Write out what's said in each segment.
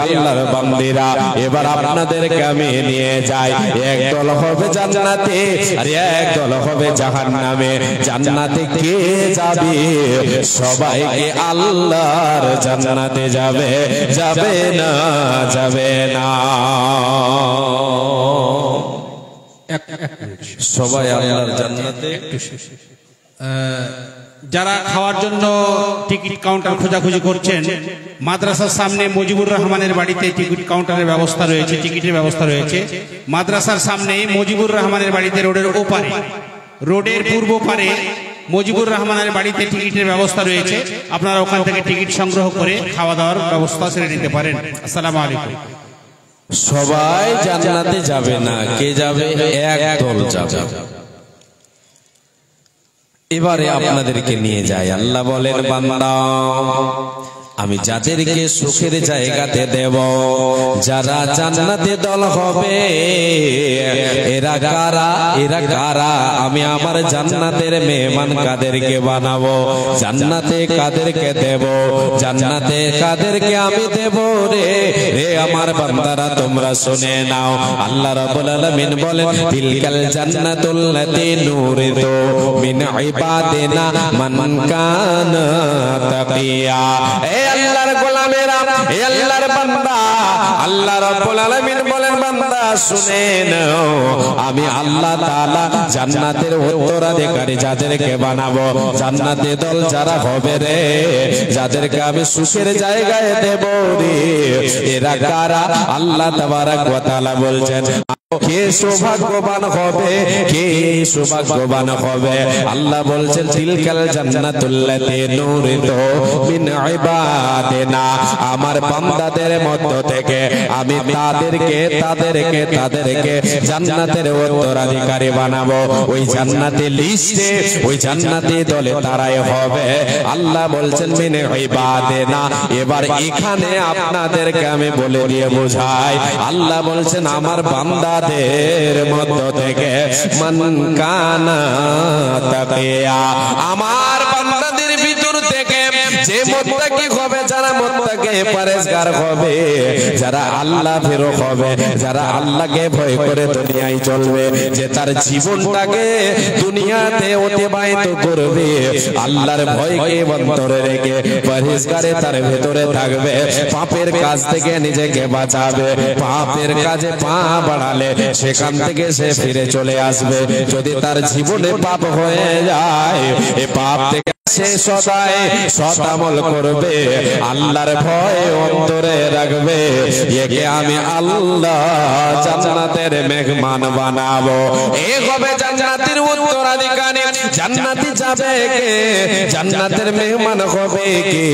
আল্লাহর বান্দিরা এবার আপনাদেরকে আমি নিয়ে যাই। একদল হবে জান্নাতে আর একদল হবে জাহান্নামে। জান্নাতে কে যাবে? সবাইকে আল্লাহর জান্নাতে যাবে, যাবে না, যাবে না। সবাই আল্লাহর জান্নাতে। যারা খাওয়ার জন্য টিকিট কাউন্টার খোঁজাখুঁজি করছেন, মাদ্রাসার সামনে মুজিবুর রহমানের বাড়িতে টিকিট কাউন্টারের ব্যবস্থা রয়েছে, টিকিটের ব্যবস্থা রয়েছে। মাদ্রাসার সামনে মুজিবুর রহমানের বাড়িতে রোডের ওপারে, রোডের পূর্ব পারে মুজিবুর রহমানের বাড়িতে টিকিটের ব্যবস্থা রয়েছে। আপনারা ওখান থেকে টিকিট সংগ্রহ করে খাওয়া দাওয়ার ব্যবস্থা সেরে নিতে পারেন। আসসালামু আলাইকুম। সবাই জান্নাতে যাবে না, কে যাবে? একদল যাবে। এবারে আপনাদেরকে নিয়ে যায়। আল্লাহ বলেন, বান্দা আমি যাদেরকে সুখের জায়গাতে দেব, যারা জান্নাতে দল হবে, এরা কারা? এরা কারা? আমি আমার জান্নাতের মেহমান কাদেরকে বানাবো, জান্নাতে কাদেরকে দেব, জান্নাতে কাদেরকে আমি দেব রে রে আমার বান্দারা তোমরা শুনে নাও। আল্লাহ রাব্বুল আলামিন বলেন, তিলকাল জান্নাতুল্লাতী নুরিদু মিন ইবাদিনা মান কানা তাকিয়া। আল্লাহর গোলামেরা, আল্লাহর বান্দা, আল্লাহ রাব্বুল আলামিন বলেন, বান্দা শুনে নাও, আমি আল্লাহ তাআলা জান্নাতের উত্তরাধিকারী যাদেরকে বানাবো, জান্নাতে দল যারা হবে রে, যাদেরকে আমি সুখের জায়গায় দেব রে, এরা কারা? আল্লাহ তাবারক ওয়া তাআলা বলছেন, কে সৌভাগ্যবান হবে, কে সৌভাগ্যবান হবে? আল্লাহ বলছেন, তিলকাল জান্নাতুল্লাতী নুরিদু মিন ইবাদিনা, আমার বান্দাদের মধ্য থেকে আমি তাদেরকে জান্নাতের উত্তরাধিকারী বানাবো। ওই জান্নাতি লিস্টে, ওই জান্নাতি দলে তারাই হবে। আল্লাহ বলছেন মিন ইবাদিনা। এবার এখানে আপনাদেরকে আমি বলে দিয়ে বোঝাই, আল্লাহ বলছেন আমার বান্দাদের মধ্য থেকে মান কানা তাকিয়া, আমার বান্দাদের ভিতর থেকে যে মুত্তাকি হবে, যারা মুত্তাকি পরেজগার হবে, যারা আল্লাহ ভীরু হবে, যারা আল্লাহকে ভয় করে দুনিয়ায় চলবে, যে তার জীবনটাকে দুনিয়াতে অতিবাহিত করবে আল্লাহর ভয়কে অন্তরে রেখে, পরেজগারে তার ভিতরে থাকবে, পাপের কাজ থেকে নিজেকে বাঁচাবে, পাপের কাজে পা বাড়ালে সেখান থেকে সে ফিরে চলে আসবে। যদি তার জীবনে পাপ হয়ে যায়, এই পাপ থেকে সে সদাই সৎ আমল করবে, আল্লাহর ভয় অন্তরে রাখবে, একে আমি আল্লাহ জান্নাতের মেহমান বানাবো। এ হবে জান্নাতের উত্তরাধিকারী। জান্নাতে যাবে কে? জান্নাতের মেহমান হবে কে?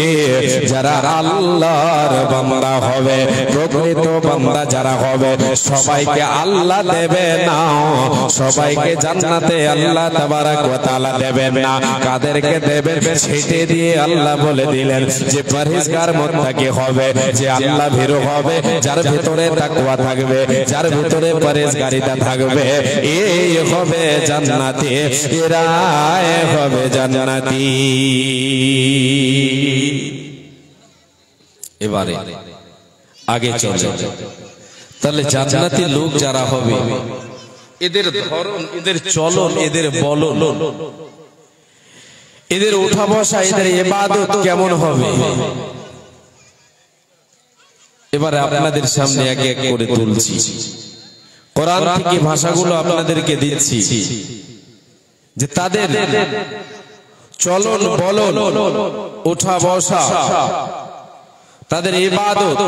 যারা আল্লাহর বান্দা হবে, প্রকৃত বান্দা যারা হবে, সবাইকে আল্লাহ দেবে না, সবাইকে জান্নাতে আল্লাহ তাবারক ওয়া তাআলা দেবেন না। কাদেরকে দেবেন সেটা দিয়ে আল্লাহ বলে দিলেন যে পরহেজগার মুত্তাকি হবে, যে আল্লাহ ভীরু হবে, যার ভিতরে তাকওয়া থাকবে, যার ভিতরে পরহেজগারিতা থাকবে, এই হবে জান্নাতি, এরা হবে জান্নাতি। এবারে আগে চলে, তাহলে জান্নাতি লোক যারা হবে, এদের ধরন, এদের চলন, এদের বলন, এদের উঠা বসা, এদের ইবাদত কেমন হবে? এবারে আপনাদের সামনে এক এক করে তুলছি, কোরআন থেকে ভাষাগুলো আপনাদেরকে দিচ্ছি, যে তাদের চলন বলন, উঠা বসা, তাদের ইবাদত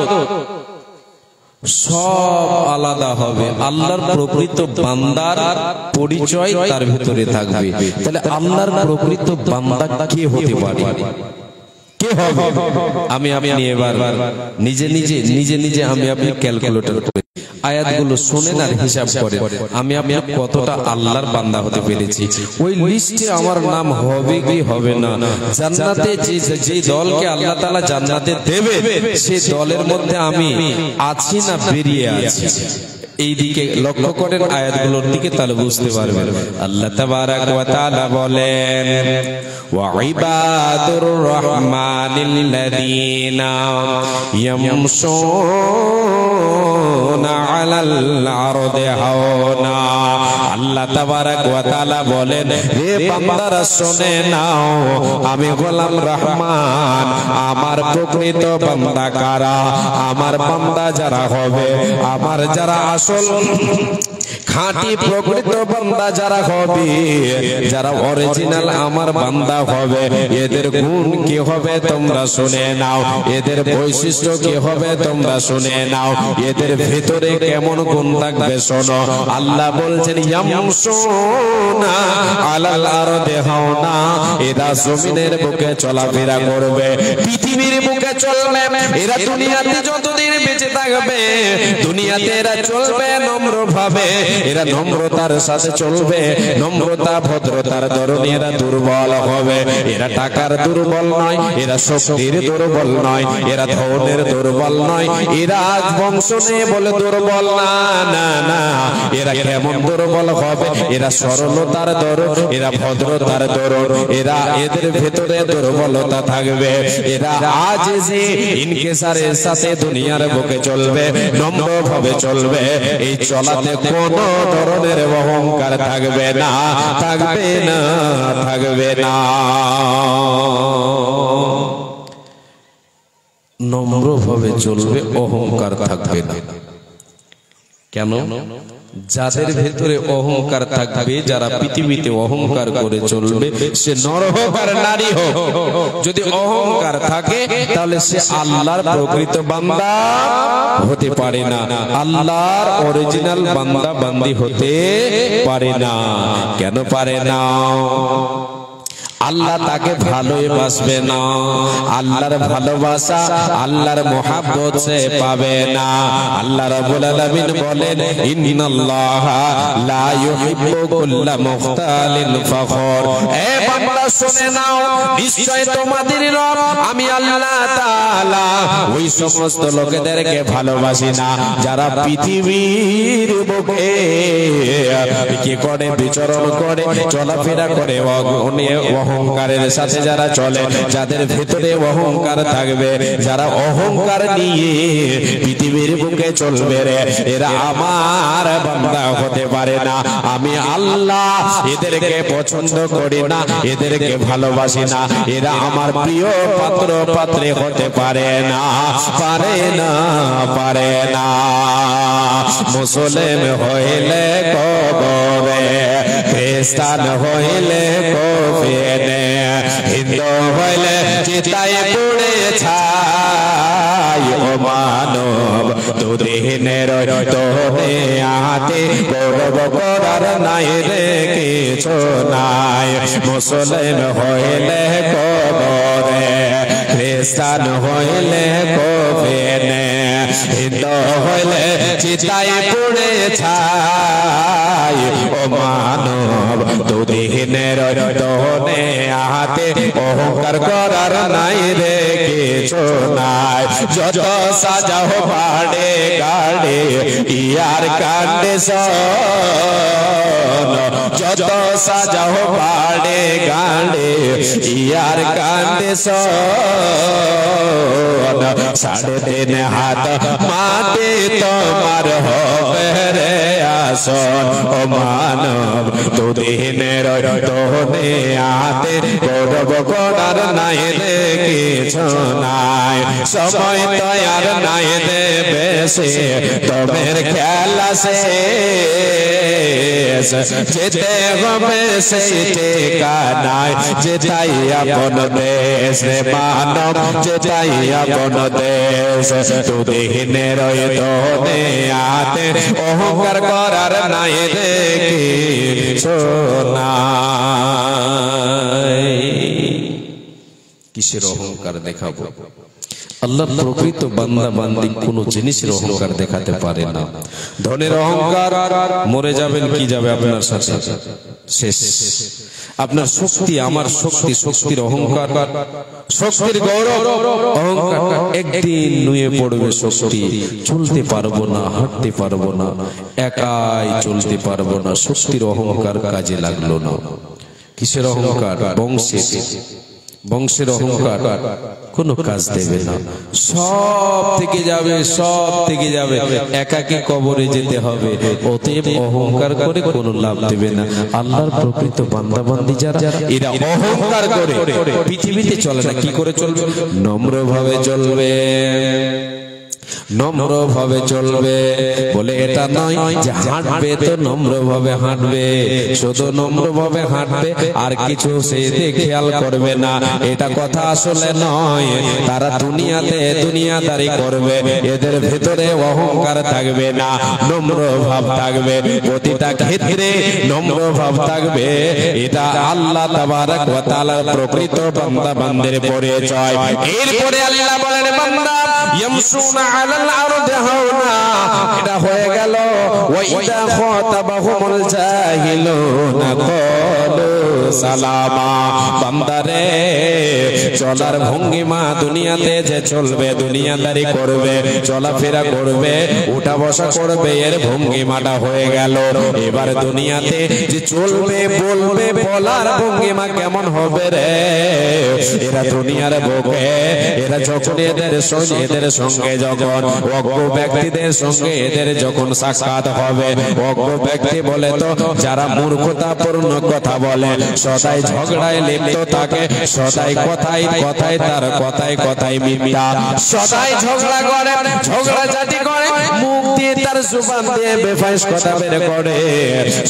সব আলাদা হবে। আল্লাহর প্রকৃত বান্দার পরিচয় তার ভিতরে থাকবে। তাহলে আল্লাহর প্রকৃত বান্দা কে হতে পারে, কে হবে? আমি আপনি এবার নিজে নিজে আমি আপনি ক্যালকুলেটর করে আয়াতগুলো শুনেন আর হিসাব করেন, আমি আপনি কতটা আল্লাহর বান্দা হতে পেরেছি। ওই লিস্টে আমার নাম হবে কি হবে না? জান্নাতে যে দলকে আল্লাহ তাআলা জান্নাতে দেবে, সেই দলের মধ্যে আমি আছি না বেরিয়ে আছি? এই দিকে লক্ষ্য করেন আয়াতগুলোর দিকে, তাহলে বুঝতে পারবেন। আল্লাহ তাবারাক ওয়া তাআলা বলেন, ওয়া ইবাদুর রহমানিল্লাযীনা ইয়ামশুনা আলাল আরদি হাওনা। আল্লাহ তাবারাক ওয়া তাআলা বলেন, হে বান্দারা শুনে নাও, আমি গোলাম রহমান, আমার প্রকৃত বান্দা কারা? আমার বান্দা যারা হবে, আমার যারা আসল খাঁটি প্রকৃত বান্দা যারা হবে, যারা অরিজিনাল আমার বান্দা হবে, এদের গুণ কি হবে তোমরা শুনে নাও, এদের বৈশিষ্ট্য কি হবে তোমরা শুনে নাও, এদের ভিতরে কেমন গুণ থাকবে শোনো। আল্লাহ বলছেন, ইয়ামশুনা আলাল আরদি হাওনা, এরা জমিনের বুকে চলাফেরা করবে, পৃথিবীর বুকে চলবে, এরা দুনিয়াতে যতদিন বেঁচে থাকবে দুনিয়াতে এরা চলবে নম্র ভাবে, এরা নম্রতার সাথে চলবে, নম্রতা ভদ্রতার ধরনে এরা দুর্বল হবে, এরা টাকার দুর্বল নয়, এরা শক্তির দুর্বল নয়, এরা ধনের দুর্বল নয়, এরা বংশ নিয়ে বলে দুর্বল না, না না, এরা কেমন দুর্বল হবে? এরা সরলতার দরুন, এরা ভদ্রতার দরুন, এরা এদের ভেতরে দুর্বলতা থাকবে, এরা আজিজি ইনকিসারের সাথে দুনিয়ার বুকে চলবে, নম্র ভাবে চলবে, এই চলাতে কোন ধরনের অহংকার থাকবে না, থাকবে না, থাকবে না। নম্র ভাবে চলবে, অহংকার থাকবে না। কেন? যাদের ভেতরে অহংকার থাকবে, যারা পৃথিবীতে অহংকার করে চলবে, সে নর হোক আর নারী হোক, যদি অহংকার থাকে তাহলে সে আল্লাহর প্রকৃত বান্দা হতে পারে না, আল্লাহর অরিজিনাল বান্দা বান্দি হতে পারে না। কেন পারে না? আল্লাহ তাকে ভালোবাসবে না, আল্লাহর ভালোবাসা আল্লাহর মোহাব্বত সে পাবে না। আল্লাহ রাব্বুল আলামিন বলেন, ইন্নাল্লাহা লা ইউহিব্বু কুল্লা মুখতালিন ফখর। এ বান্দা শুনে নাও, নিশ্চয় তোমাদের রব আমি আল্লাহ তাআলা ওই সমস্ত লোকেদেরকে ভালোবাসি না যারা পৃথিবীর বুকে কি করে, বিচরণ করে, চলাফেরা করে, অহংকারের সাথে যারা চলে, যাদের ভিতরে অহংকার থাকবে, যারা অহংকার নিয়ে পৃথিবীর বুকে চলবে রে, এরা আমার বান্দা হতে পারে না। আমি আল্লাহ এদেরকে পছন্দ করি না, এদেরকে ভালোবাসি না, এরা আমার প্রিয় পাত্র পাত্রী হতে পারে না, পারে না, পারে না। মুসলিম হইলে কবরে, খ্রিস্টান হইলে কফিনে, হিন্দু হইলে চিতায় পুড়ে ছাই। ও মানব দুদিনের তোরে আতে গৌরব করার নাই রে কিছু নাই। মুসলিম হইলে কবরে, খ্রিস্টান হইলে কফিনে, হিন্দু হইলে চিতায় পুড়ে ছাই। ও মানব দুদিনের তোরে আতে অহংকার করার নাই রে কিছু নাই। যত সাজাও বাড়ে গাড়ে ইয়ার কাণ্ডে শোন, যত সাজাও বাড়ে গাড়ে ইয়ার কাণ্ডে শোন। 3.5 হাত মাটি তোমার হবে রে আসন। ও মানব দুদিনের তোরে আতে গৌরব করার নাই রে কিছু নাই। সময় তো আর নাই দেবে সে তোমার খেলা শেষ, যেতে হবে সেই ঠিকানায়, যেটাই আপন দেশ রে মানব, যেটাই আপন দেশ। দুদিনের তোরে আতে অহংকার করার নাই রে কিছু নাই। কিসের অহংকার দেখাবো? আল্লাহর প্রকৃত বান্দা বান্দি কোন জিনিসের অহংকার দেখাতে পারে না। ধনের অহংকার, মরে যাবেন কি যাবে আপনার সাথে, শেষ। আপনার শক্তি আমার শক্তি, শক্তির অহংকার, শক্তির গৌরব, অহংকার একদিন নুয়ে পড়বে। শক্তি চলতে পারবো না, হাঁটতে পারবো না, একাই চলতে পারবো না। শক্তির অহংকার কাজে লাগলো না। কিসের অহংকার? বংশের অহংকার কোনো কাজ দেবে না। সব থেকে যাবে, সব থেকে যাবে, একাকে কবরে যেতে হবে। অতএব অহংকার করে কোনো লাভ দেবে না। আল্লাহর প্রকৃত বান্দা বান্দি যারা, এরা অহংকার করে পৃথিবীতে চলে না। কি করে চলবে? নম্রভাবে চলবে, নম্রভাবে চলবে। বলে এটা নয় যে হাঁটবে তো নম্রভাবে হাঁটবে, শুধু নম্রভাবে হাঁটবে আর কিছু সেদিকে খেয়াল করবে না, এটা কথা আসলে নয়। তারা দুনিয়াতে দুনিয়াদারি করবে, এদের ভেতরে অহংকার থাকবে না, নম্র ভাব থাকবে। প্রতিটা ক্ষেত্রে নম্র ভাব থাকবে। এটা আল্লাহ তাবারক ওয়া তাআলার প্রকৃত বান্দা বান্দির পরিচয়। এরপরে আল্লাহ বলেন, বান্দা ইয়ামশুনা আলাল আরদি হাওনা, এটা হয়ে গেল। ওয়া ইযা খাতাবাহুমুল জাহিলুনা ক্বালু সালামা। বান্দারে চলার ভঙ্গিমা দুনিয়াতে যে চলবে, দুনিয়াদারি করবে, চলাফেরা করবে, উঠা বসা করবে, এর ভঙ্গিমাটা হয়ে গেল। এবার দুনিয়াতে যে চলবে, বলবে, বলার ভঙ্গিমা কেমন হবে রে? এরা দুনিয়ার বুকে, এরা যখন এদের সঙ্গে যখন অজ্ঞ ব্যক্তিদের সঙ্গে এদের যখন সাক্ষাৎ হবে, অজ্ঞ ব্যক্তি বলে তো যারা মূর্খতাপূর্ণ কথা বলে, সদাই ঝগড়ায় লিপ্ত থাকে, সদাই কথাই কথাই তার কথাই কথাই মিথ্যা, সদাই ঝগড়া করে, ঝগড়াঝাটি করে, মুখ দিয়ে তার জবান দিয়ে বেফাইস কথা বের করে,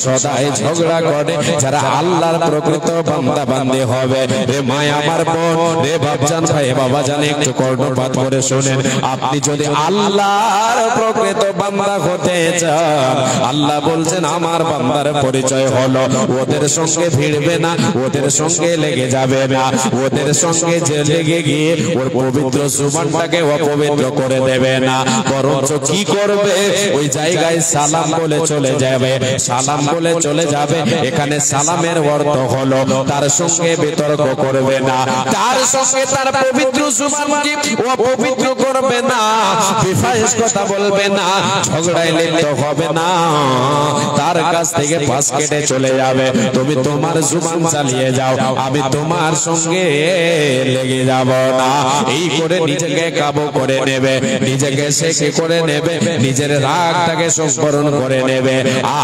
সদাই ঝগড়া করে। যারা আল্লাহর প্রকৃত বান্দা বান্দি হবে, রে মায় আমার বোন, রে বাপজান ভাই, বাবা জানে, একটু কর্ণপাত করে শুনেন। আপনি যদি আল্লাহর প্রকৃত বান্দা হতে চান, আল্লাহ বলছেন আমার বান্দার পরিচয় হলো ওদের সঙ্গে ভিড়বে না, ওদের সঙ্গে লেগে যাবে না, ওদের সঙ্গে যে লেগে গিয়ে ওর পবিত্র জুবানটাকে অপবিত্র করে দেবে না, বরঞ্চ কি করবে? ওই জায়গায় সালাম বলে চলে যাবে, সালাম বলে চলে যাবে। এখানে সালামের অর্থ হলো তার সঙ্গে বিতর্ক করবে না, তার সঙ্গে তার পবিত্র জুবানকে অপবিত্র করবে না, বেফাইস কথা বলবে না, ঝগড়ায় লিপ্ত হবে না, তার কাছ থেকে পাশ কেটে চলে যাবে। তুমি তোমার জুবান চালিয়ে যাও, আমি তোমার সঙ্গে লেগে যাব না। এই করে নিজেকে কাবু করে নেবে, নিজেকে সে করে নেবে, নিজের রাগটাকে সংবরণ করে নেবে,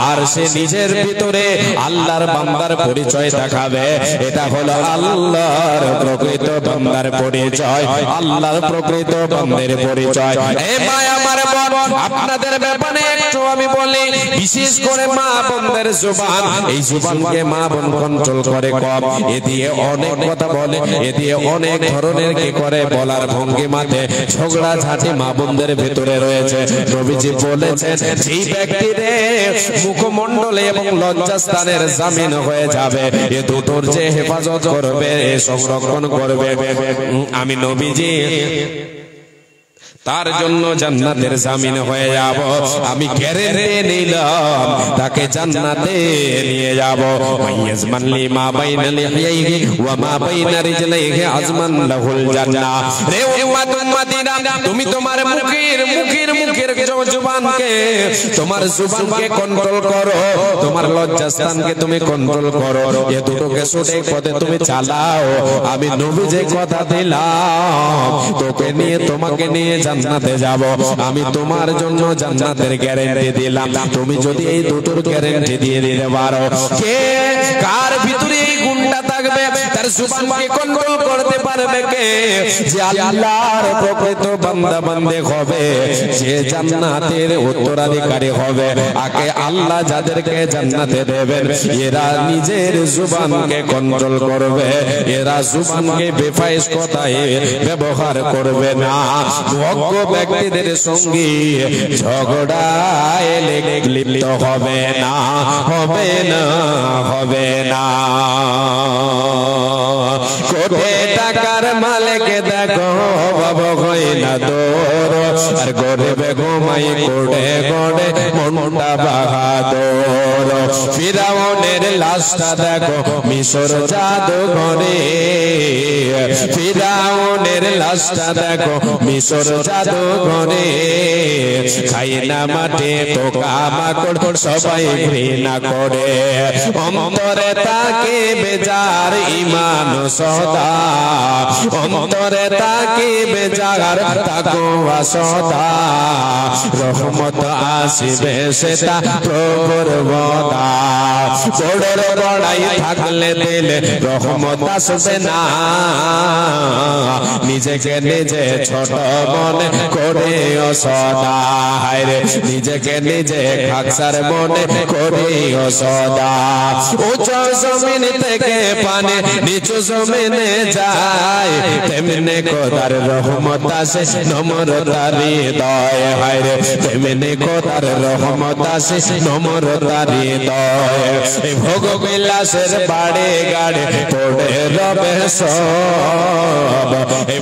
আর সে নিজের ভিতরে আল্লাহর বান্দার পরিচয় দেখাবে। এটা হলো আল্লাহর প্রকৃত বান্দার পরিচয়, আল্লাহর প্রকৃত বান্দার পরিচয়। এই ভাই আমার বোন, আপনাদের ব্যাপারে একটু আমি বলি, বিশেষ করে মা বোনদের জবান, এই জবানকে মা বোন কন্ট্রোল করে কম, এ দিয়ে অনেক কথা বলে, এ দিয়ে অনেক ধরনের কি করে বলার ভঙ্গিমাতে ঝগড়া ঝাঁটি মা বোনদের ভিতরে রয়েছে। নবীজি বলেছেন, যেই ব্যক্তিরে মুখমণ্ডলে এবং লজ্জাস্থানের জামিন হয়ে যাবে, এ দুটোর যে হেফাজত করবে, সংরক্ষণ করবে, আমি নবীজি তার জন্য জান্নাতের জামিন হয়ে যাব। আমি গ্যারান্টি নিলাম তাকে জান্নাতে নিয়ে যাব। মাইয়াজমান লিমা বাইনা লিহিয়াইহি ওয়া মা বাইনা রিজলাইহি আজমান লাহুল জান্নাহ। রে উম্মাত উম্মাতিনা, তুমি তোমার মুখের জবানকে, তোমার জবানকে কন্ট্রোল করো, তোমার লজ্জাস্থানকে তুমি কন্ট্রোল করো, এ দুটোকে সঠিক পথে তুমি চালাও। আমি নবী যে কথা দিলাম, তোকে নিয়ে তোমাকে নিয়ে জান্নাতে যাব, আমি তোমার জন্য জান্নাতের গ্যারান্টি দিলাম। তুমি যদি এই দুটোর গ্যারান্টি দিয়ে দিতে পারো, কে কার ভিতরে এই গুণটা থাকবে, তার জবানকে কন্ট্রোল করতে পারবে কে? যে আল্লাহর প্রকৃত বান্দা বান্দে হবে, যে জান্নাতের উত্তরাধিকারী হবে। আগে আল্লাহ যাদেরকে জান্নাতে দেবেন, এরা নিজের জবানকে কন্ট্রোল করবে, এরা জবানকে বেফাইস কথায় ব্যবহার করবে না, অজ্ঞ ব্যক্তিদের সঙ্গে ঝগড়ায় লিপ্ত হবে না, হবে না, হবে না। কোটি টাকার মালিক দেখো বাবা হয় না দৌড় আর গরিবে ঘুমাই কোড়ে কোড়ে মনটা বাহাদুর ফিরাউনের লাশটা দেখো মিশর জাদুঘরে ফিরাউনের লাশটা দেখো মিশর জাদুঘরে খাই না মাঠে পোকা মাকড় সবাই ঘৃণা করে অন্তরে তাকে বেজার ইমান সদা অন্তরে তাকে বেজার তাকওয়া সদা রহমত আসিবে সেটা প্রভুর বদা বড়র বড়াই থাকলে দিলে রহমত আসবে না নিজেকে নিজে ছোট মনে করে সদা হায়রে নিজেকে নিজে খাকসার মনে করে সদা উঁচু জমিন থেকে পানি নিচু জমিনে যায় তেমনি খোদার রহমত আসে নম্রতার হৃদয় হায়রে তেমনি খোদার রহমত আসে নম্রতার হৃদয় ভোগ বিলাসের বাড়ি গাড়ি পড়ে রবে সব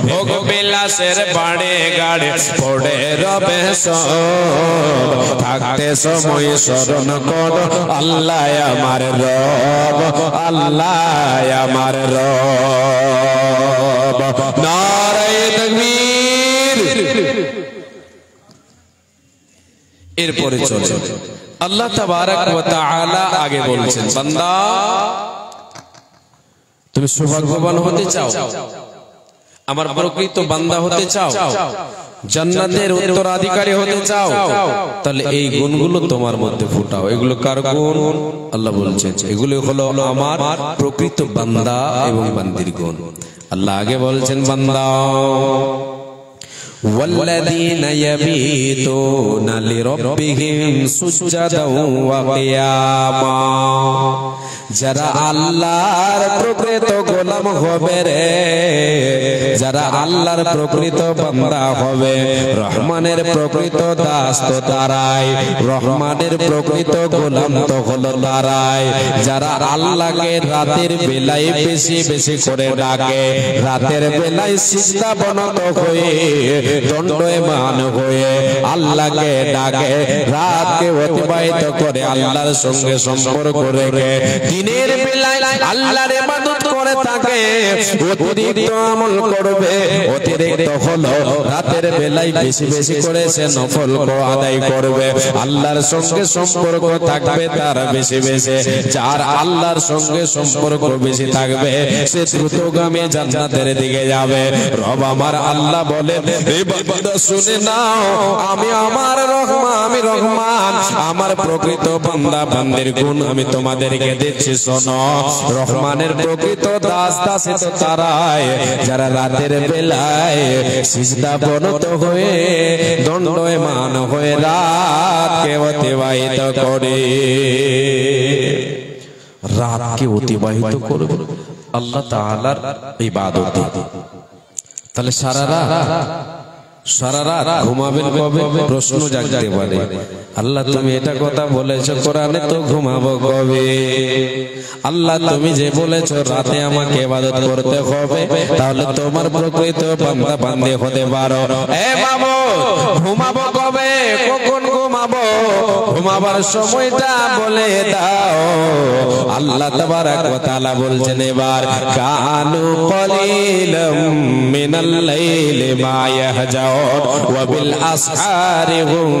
ভোগ বিলাসের বাড়ি গাড়ি পড়ে রবে সব থাকতে সময় স্মরণ করো আল্লাহ আমার রব আল্লাহ আমার রব নারে তাকবীর এরপরে চলে আল্লাহ তাবারক ওয়া তাআলা আগে বলছেন বান্দা তুমি সৌভাগ্যবান হতে চাও আমার প্রকৃত বান্দা হতে চাও জান্নাতের উত্তরাধিকারী হতে চাও তাহলে এই গুণগুলো তোমার মধ্যে ফুটাও এগুলো কার গুণ আল্লাহ বলছেন এগুলো হলো আমার প্রকৃত বান্দা এবং বান্দির গুণ আল্লাহ আগে বলছেন বান্দা والذين يبيتون لربهم سجدا وقياما যারা আল্লাহর প্রকৃত গোলাম হবে রে যারা আল্লাহর প্রকৃত বান্দা হবে রহমানের প্রকৃত দাস তো তারাই রহমানের প্রকৃত গোলাম তো হলো তারাই যারা আল্লাহকে রাতের বেলায় বেশি বেশি করে ডাকে রাতের বেলায় সিজদা বনত হয়ে দণ্ডায়মান হয়ে আল্লাহকে ডাকে রাতকে অতিবাহিত করে আল্লাহর সঙ্গে সম্পর্ক রেখে দিনের বেলায় আল্লাহর ইবাদত করে থাকে অতিরিক্ত আমল করবে অতিরিক্ত হলো রাতের বেলায় বেশি বেশি করে সে নফল আদায় করবে আল্লাহর সঙ্গে সম্পর্ক থাকবে তার বেশি বেশি যার আল্লাহর সঙ্গে সম্পর্ক বেশি থাকবে সে দ্রুতগামী জান্নাতের দিকে যাবে রব আমার আল্লাহ বলে বান্দা শুনে নাও আমি আমার রহমান আমি রহমান আমার প্রকৃত বান্দা বান্দির গুণ আমি তোমাদেরকে দিচ্ছি শোনো রহমানের প্রকৃত দাস দাসী তো তারাই যারা রাতের বেলায় সিজদা বনত হয়ে দণ্ডায়মান হয়ে রাতকে অতিবাহিত করে রাতকে অতিবাহিত করবে আল্লাহ তাআলার ইবাদতে তাহলে সারা রাত ঘুমাবেন কবে প্রশ্ন জাগতে পারে আল্লাহ তুমি এটা কথা বলেছো কোরআনে তো ঘুমাবো কবে আল্লাহ তুমি যে বলেছো রাতে আমাকে ইবাদত করতে হবে তাহলে তোমার প্রকৃত বান্দা বান্দি হতে পারো এ বাবু ঘুমাবো কবে কখন ঘুমাবো ঘুমাবার সময়টা বলে দাও আল্লাহ তাবারক ওয়া তাআলা বলছেন এবার কানু কলিলাম মিনাল লাইলি মা ইয়াহজাউন ওয়া বিল আসহারি হুম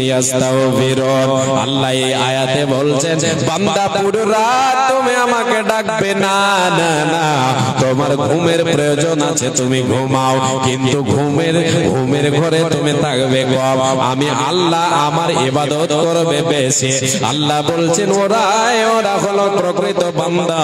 ইস্তাগফিরুন আল্লাহ এই আয়াতে বলছেন বান্দা পুরো রাত তুমি আমাকে ডাকবে না না না তোমার ঘুমের প্রয়োজন আছে তুমি ঘুমাও কিন্তু ঘুমের ঘরে তুমি থাকবে কম আমি আল্লাহ আমার ইবাদত করবে বেশি আল্লাহ বলছেন ওরা হলো প্রকৃত বান্দা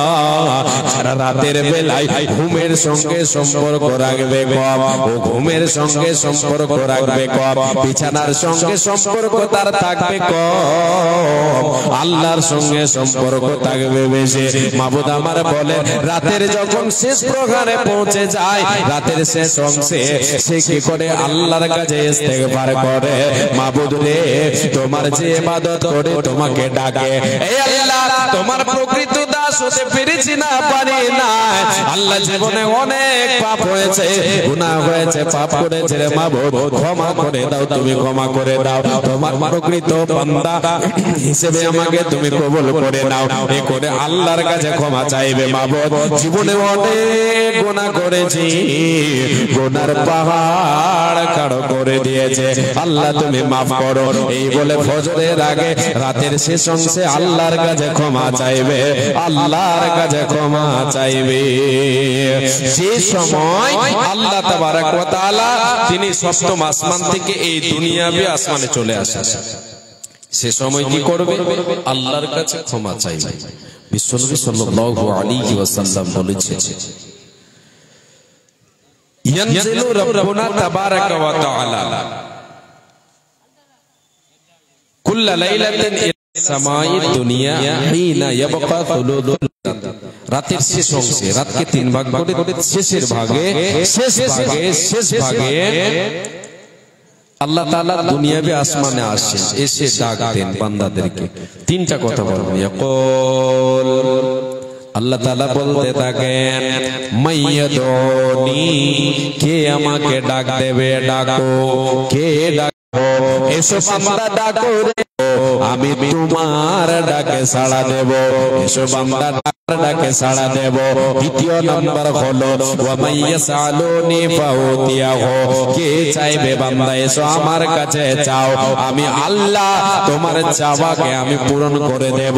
যারা রাতের বেলায় ঘুমের সঙ্গে সম্পর্ক রাখবে কম ও ঘুমের সঙ্গে সম্পর্ক রাখবে কম বিছানার সঙ্গে সম্পর্ক তার থাকবে কম আল্লাহর সঙ্গে সম্পর্ক থাকবে বেশি মাবুদ আমার বলে রাতের যখন শেষ প্রহরে পৌঁছে যায় রাতের শেষ অংশে সে কি করে আল্লাহর কাছে ইস্তেগফার করে মাবুদ রে তোমার যে ইবাদত করে তোমাকে ডাকে এই আল্লাহ তোমার প্রকৃত দাস বরদাস্ত হতে পেরেছি না, পারি না। আল্লাহ জীবনে অনেক পাপ হয়েছে, গুনাহ হয়েছে, পাপ করেছে রে মাবুদ, ক্ষমা করে দাও, তুমি ক্ষমা করে দাও। তোমার প্রকৃত বান্দা হিসেবে আমাকে তুমি কবুল করে নাও। এ করে আল্লাহর কাছে ক্ষমা চাইবে মাবুদ। জীবনে অনেক গুনাহ করেছি, গুনার পাহাড় কাড়ো করে দিয়েছে, আল্লাহ তুমি মাফ করো। এই বলে ফজরের আগে রাতের শেষ অংশে আল্লাহর কাছে ক্ষমা চাইবে, আল্লাহর কাছে ক্ষমা চাইবে। সেই সময় আল্লাহ তাবারক ওয়া তাআলা তিনি সপ্তম আসমান থেকে এই দুনিয়াবি আসমানে চলে আসেন। সে সময় কি করবে? আল্লাহর কাছে ক্ষমা চাইবে। বিশ্বনবী সাল্লাল্লাহু আলাইহি ওয়াসাল্লাম বলেছেন, ইয়ানজিলু রাব্বুনা তাবারাকা ওয়া তাআলা কুল্লা লাইলাতিন ইলা সামাঈদ দুনিয়া হিনা ইয়াবকা তুলুদুল রাত। রাতের শেষ অংশে, রাতকে তিন ভাগ করে শেষের ভাগে আল্লাহ তাআলা দুনিয়াবি আসমানে আসেন, এসে ডাক দেন বান্দাদেরকে। তিনটা কথা বলবেন, ইয়াকুল, আল্লাহ তাআলা বলতে থাকেন, মাইয়াদুনি, কে আমাকে ডাক দেবে, ডাকো, কে ডাকো, এসো বান্দা ডাকো রে, আমি তোমার ডাকে সাড়া দেব। এসো বান্দা ডাকে সাড়া দেব। দ্বিতীয় নাম্বার হলো ওয়া মাইয়াসালুনি ফাউতিয়াহু, কে চাইবে বান্দা এসো আমার কাছে চাও, আমি আল্লাহ তোমার চাওয়াকে আমি পূরণ করে দেব।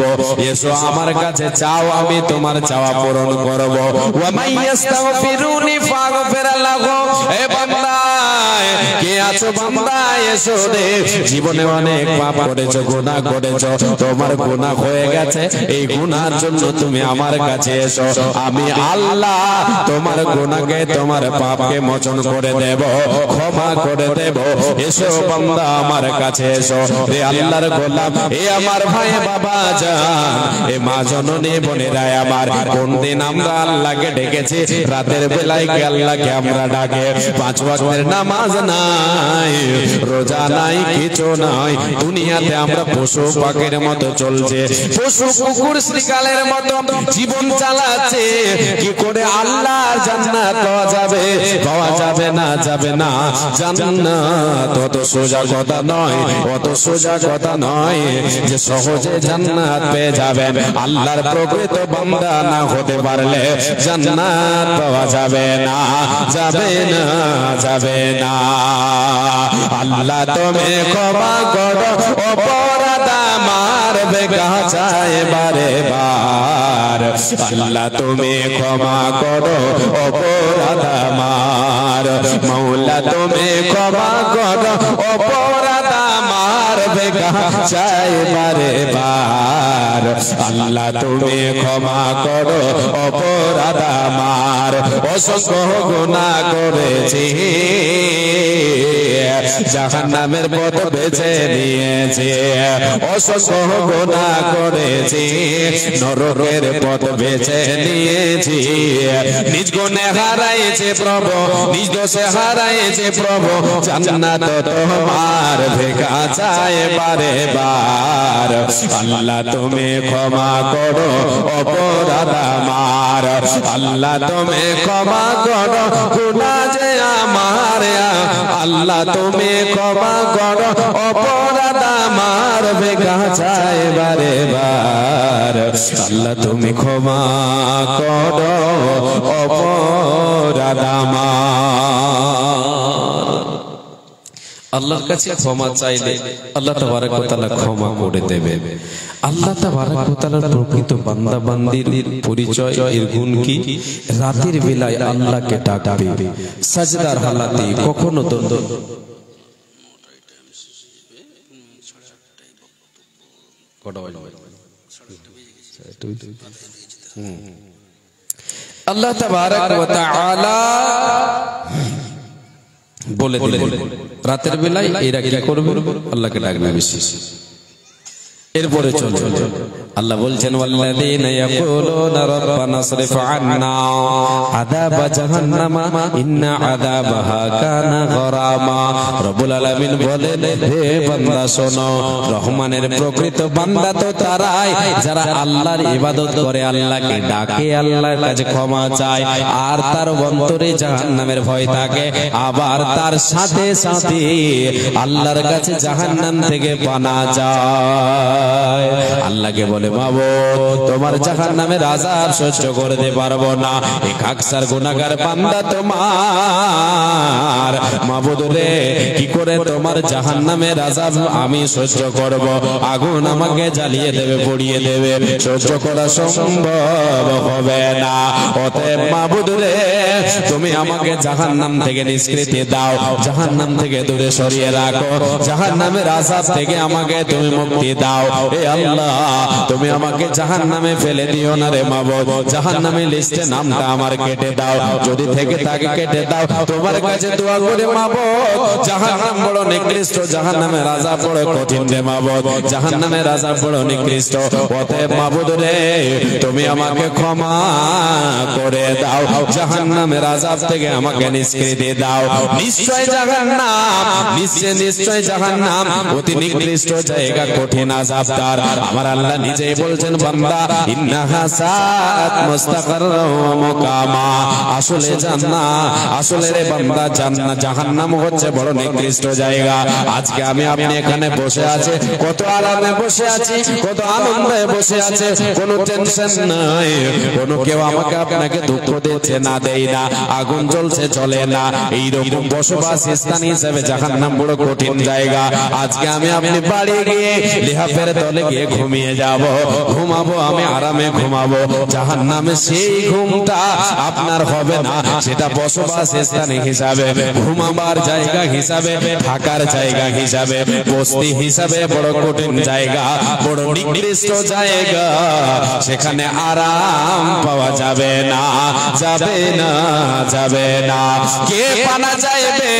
এসো আমার কাছে চাও, আমি তোমার চাওয়া পূরণ করব। ওয়া মাইয়াস্তাগফিরুনি ফাগফির লাহু, হে বান্দা কে আছো বান্দা এসো রে, জীবনে অনেক পাপ করেছো, গুনাহ করেছো, তোমার গুনাহ হয়ে গেছে, এই গুনাহর জন্য তুমি আমার কাছে এসো, আমি আল্লাহ তোমার গুনাহকে, তোমার পাপকে মোচন করে দেব, ক্ষমা করে দেব। এসো বান্দা আমার কাছে এসো। রে আল্লাহর গোলাম, এ আমার ভাই বাবা জান, এ মা জননী বোনেরা আমার, কোন দিন আমরা আল্লাহকে ডেকেছি? রাতের বেলায় কি আল্লাহকে আমরা ডাকে? 5 ওয়াক্তের নামাজ নাই, রোজা নাই, কিছু নাই, দুনিয়াতে আমরা পশু পাখির মতো চলছে, পশু কুকুর শ্রীকালের মতো জীবন চালাচ্ছে। কি করে আল্লাহর জান্নাত পাওয়া যাবে? পাওয়া যাবে না, যাবে না। জান্নাত অত সোজা কথা নয়, অত সোজা কথা নয় যে সহজে জান্নাত পেয়ে যাবেন। আল্লাহর প্রকৃত বান্দা না হতে পারলে জান্নাত পাওয়া যাবে না, যাবে না, যাবে না। আল্লাহ তুমি ক্ষমা করো, অপরাধ আমার বেগাছায় বারে বার। আল্লাহ তুমি ক্ষমা করো, অপরাধ আমার, মাওলা তুমি ক্ষমা করো, অপরাধ আমার বেগাছায় বারে বার। আল্লাহ তুমি ক্ষমা করো, অপরাধ আমার, অসংখ্য গুনাহ করেছি, জাহান্নামের পথ বেছে নিয়েছি, অসংখ্য গুনাহ করেছি, নরকের পথ বেছে নিয়েছি। নিজ গুণে হারাইছে প্রভু, নিজ দোষে হারাইছে প্রভু, জান্নাত তোমার ভিক্ষা চাই বারে বার। আল্লাহ তুমি ক্ষমা করো, অপরাধ আমার, আল্লাহ তুমি ক্ষমা করো, গুনাহ যে আমার, আল্লাহ তুমি ক্ষমা করো, অপরাধ আমার ভিক্ষা চাই বারে বার। আল্লাহ তুমি ক্ষমা করো, অপরাধ আমার। আল্লাহর কাছে ক্ষমা চাইলে আল্লাহ তাবারক ওয়া তাআলা ক্ষমা করে দেবে। আল্লাহ তাবারক ওয়া তাআলার প্রকৃত বান্দা বান্দির পরিচয়, এর গুণ কি? রাতের বেলায় আল্লাহকে ডাকবে, সাজদার হালাতে, কখনো দ্বন্দ্ব আল্লাহ তাবারক ওয়া তাআলা বলে দিলেন রাতের বেলায় এরা কি করবে? আল্লাহকে ডাকবে বেশি। এরপরে চল আল্লাহ বলছেন ওয়াল্লাযীনা ইয়াকুলুনা রাব্বানা ইসরিফ আন্না আযাব জাহান্নামা ইন্না আযাবাহা কানা গরামা। রব্বুল আলামিন বলেন, হে বান্দা শোনো, রহমানের প্রকৃত বান্দা তো তারাই যারা আল্লাহর ইবাদত করে, আল্লাহকে ডাকে, আল্লাহর কাছে ক্ষমা চায়, আর তার অন্তরে জাহান্নামের ভয় থাকে, আবার তার সাথে সাথে আল্লাহর কাছে জাহান্নাম থেকে পানা চায়। আল্লাহকে বলে, মাবুদ তোমার জাহান্নামের আযাব সহ্য করতে পারবো না, এক আকসার গুনাহগার বান্দা তোমার, মাবুদ রে কি করে তোমার জাহান্নামের আযাব আমি সহ্য করব? আগুন আমাকে জ্বালিয়ে দেবে, পুড়িয়ে দেবে, সহ্য করা সম্ভব হবে না। অতএব মাবুদ রে তুমি আমাকে জাহান্নাম থেকে নিষ্কৃতি দাও, জাহান্নাম থেকে দূরে সরিয়ে রাখো, জাহান্নামের আযাব থেকে আমাকে তুমি মুক্তি দাও। হে আল্লাহ তুমি আমাকে জাহান্নামে ফেলে দিও না রে মাবুদ, জাহান্নামের লিস্টে নামটা আমার কেটে দাও, যদি থেকে তাকে কেটে দাও। তোমার কাছে দোয়া করে মাবুদ, জাহান্নাম বড় নিকৃষ্ট, জাহান্নামের আযাব বড় কঠিন রে মাবুদ, জাহান্নামের আযাব বড় নিকৃষ্ট। অতএব মাবুদ রে তুমি আমাকে ক্ষমা করে দাও, জাহান্নামের আযাব থেকে আমাকে নিষ্কৃতি দাও। নিশ্চয় জাহান্নাম, নিশ্চয় জাহান্নাম অতি নিকৃষ্ট জায়গা, কঠিন আযাব তার। আমার আল্লাহ নিজেই বলছেন, বান্দা ইন্নাহা সাআত মুস্তাকাররা ওয়া মুকামা। আসলে জান্নাত, আসলে রে বান্দা জান্নাত, জাহান্নাম হচ্ছে বড় নিকৃষ্ট জায়গা। আজকে আমি আপনি এখানে বসে আছে, কত আরামে বসে আছি, কত আনন্দে বসে আছে, কোনো টেনশন নাই, কোনো কেউ আমাকে আপনাকে দুঃখ দিচ্ছে না, দেই না, আগুন জ্বলছে চলে না, এইরকম বসবাস স্থান হিসেবে জাহান্নাম বড় কঠিন জায়গা। আজকে আমি আপনি বাড়ি গিয়ে লিহাফের তলে গিয়ে ঘুমিয়ে যাব, ঘুমাবো, আমি আরামে ঘুমাবো। জাহান্নামে সেই ঘুমটা আপনার হবে না, সেটা বসবাস স্থান হিসাবে, ঘুমাবার জায়গা হিসাবে, থাকার জায়গা হিসাবে, বস্তি হিসাবে বড় কঠিন জায়গা, বড় নিকৃষ্ট জায়গা। সেখানে আরাম পাওয়া যাবে না, যাবে না, যাবে না। কে পানা চাইবে?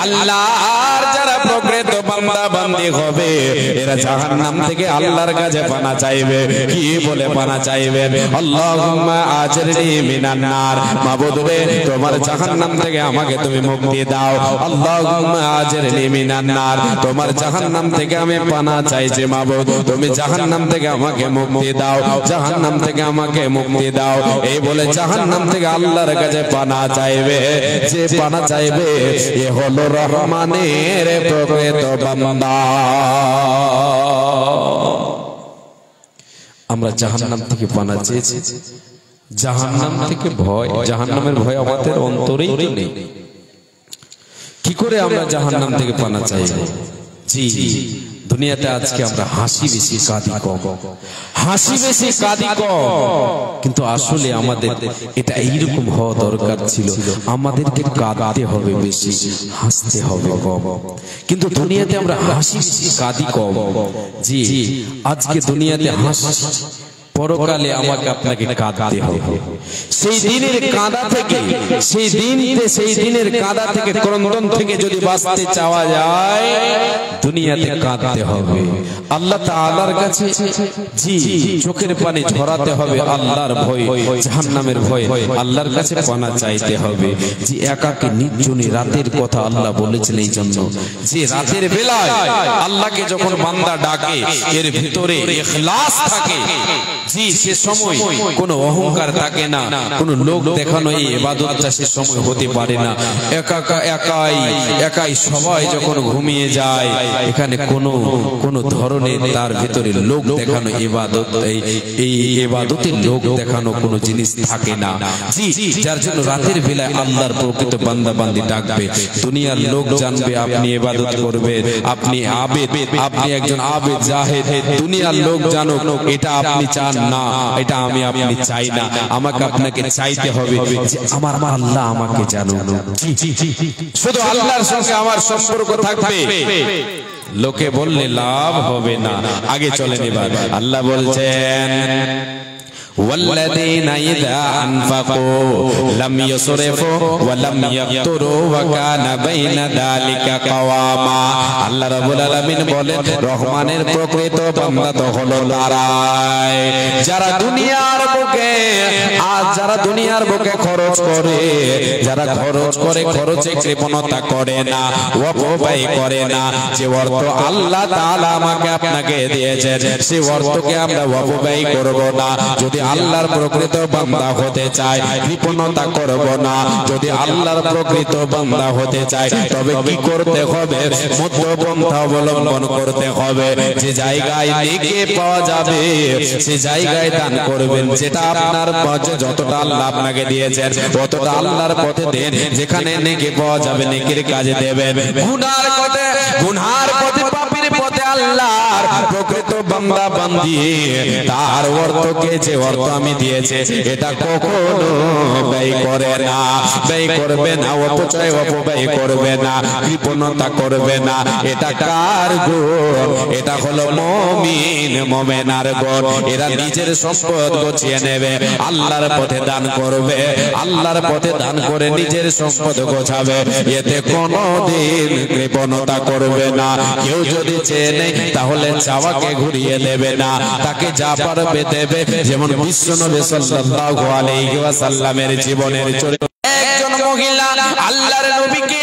আল্লাহর যারা প্রকৃত বান্দা বান্দি হবে, এরা জাহান্নাম থেকে আল্লাহর কাছে পানা চাইবে। কি বলে পানা চাইবে? আল্লাহুম্মা আজরিনি মিনান নার, মাবুদ রে তোমার জাহান্নাম থেকে আমাকে তুমি মুক্তি দাও। আল্লাহুম্মা আজরিনি মিনান নার, তোমার জাহান্নাম থেকে আমি পানা চাইছি মাবুদ, তুমি জাহান্নাম থেকে আমাকে মুক্তি দাও, জাহান্নাম থেকে আমাকে মুক্তি দাও। এই বলে জাহান্নাম থেকে আল্লাহর কাছে পানা চাইবে। যে পানা চাইবে এ হলো রহমানের প্রকৃত বান্দা। আমরা জাহান্নাম থেকে পানা চেয়েছি, জাহান্নাম থেকে ভয়, জাহান্নামের ভয় আমাদের অন্তরেই নেই। কি করে আমরা জাহান্নাম থেকে পানা চাইব? জি, দুনিয়াতে আজকে আমরা হাসি বেশি কাঁদি কম, হাসি বেশি কাঁদি কম, কিন্তু আসলে আমাদের এটা এইরকম হওয়া দরকার ছিল, আমাদেরকে কাঁদতে হবে বেশি, হাসতে হবে কম। কিন্তু দুনিয়াতে আমরা হাসি বেশি কাঁদি কম। জি, আজকে দুনিয়াতে হাসি, পরকালে আমাকে আপনাকে কাঁদতে হবে। সেই দিনের কাঁদা থেকে, সেই দিনের কাঁদা থেকে, ক্রন্দন থেকে যদি বাঁচতে চাওয়া যায়, দুনিয়াতে কাঁদতে হবে আল্লাহ তাআলার কাছে। জি, চোখের পানি ঝরাতে হবে আল্লাহর ভয়, জাহান্নামের ভয়, আল্লাহর কাছে পানা চাইতে হবে। যে একাকী নির্জনে রাতের কথা আল্লাহ বলেছেন এই জন্য, যে রাতের বেলায় আল্লাহকে যখন বান্দা ডাকে, এর ভিতরে ইখলাস থাকে। জি, সে সময় কোনো অহংকার থাকে না, কোনো লোক দেখানো এই ইবাদতটা সে সময় হতে পারে না। একাই সবাই যখন ঘুমিয়ে যায়, এখানে কোনো ধরনের তার ভিতরে লোক দেখানো ইবাদত, এই ইবাদতের লোক দেখানো কোনো জিনিস থাকে না। জি, যার জন্য রাতের বেলায় আল্লাহর প্রকৃত বান্দা বান্দি ডাকবে, দুনিয়ার লোক জানবে আপনি ইবাদত করবেন, আপনি আবেদ, আপনি একজন আবেদ জাহেদ। দুনিয়ার লোক জানুক এটা আপনি চান না, এটা আমি আপনি চাই না। আমাকে আপনাকে চাইতে হবে যে আমার আল্লাহ আমাকে জানুক, শুধু আল্লাহর সঙ্গে আমার সম্পর্ক থাকবে। লোকে বললে লাভ হবে না। আগে চলেন এবার। আল্লাহ বলছেন والذين إذا أنفقوا لم يسرفوا ولم يقتروا وكان بين ذلك قواما আল্লাহ রাব্বুল আলামিন বলেন রহমানের প্রকৃত বান্দা তো হলো তারাই যারা দুনিয়ার বুকে খরচ করে, যারা খরচ করে খরচে কৃপণতা করে না, অপব্যয় করে না। যে অর্থ আল্লাহ তাআলা আমাকে আপনাকে দিয়েছেন সেই অর্থকে আমরা অপব্যয় করব না। যদি আল্লাহর প্রকৃত বান্দা হতে চাই কৃপণতা করব না। যদি আল্লাহর প্রকৃত বান্দা হতে চাই তবে কি করতে হবে? মধ্যপন্থা অবলম্বন করতে হবে। যে জায়গায় নেকি পাওয়া যাবে সে জায়গায় দান করবেন। যেটা আপনার যতটা আল্লাহ আপনাকে দিয়েছেন ততটা আল্লাহর পথে দেন। যেখানে নেকি পাওয়া যাবে নেকির কাজে দেবেন। গুনার পথে পাপীর পথে আল্লাহর প্রকৃত বান্দা বান্দি তার অর্থকে যে অর্থ আমি দিয়েছে এটা কখনো ব্যয় করে না, ব্যয় করবে না, অপব্যয় করবে না, কৃপণতা করবে না। এটা কার গুণ? এটা হলো মুমিন, মুমিনার গুণ। এরা নিজের সম্পদ গুছিয়ে নেবে, আল্লাহর পথে দান করবে, আল্লাহর পথে দান করে নিজের সম্পদ গোছাবে। এতে কোনোদিন কৃপণতা করবে না। কেউ যদি চেয়ে নেই তাহলে চাওয়াকে ঘুরিয়ে দেবে না, তাকে যা পারবে দেবে। যেমন বিশ্বনবী সাল্লাল্লাহু আলাইহি ওয়াসাল্লামের জীবনের চরিত্র। একজন মহিলা আল্লাহর নবীকে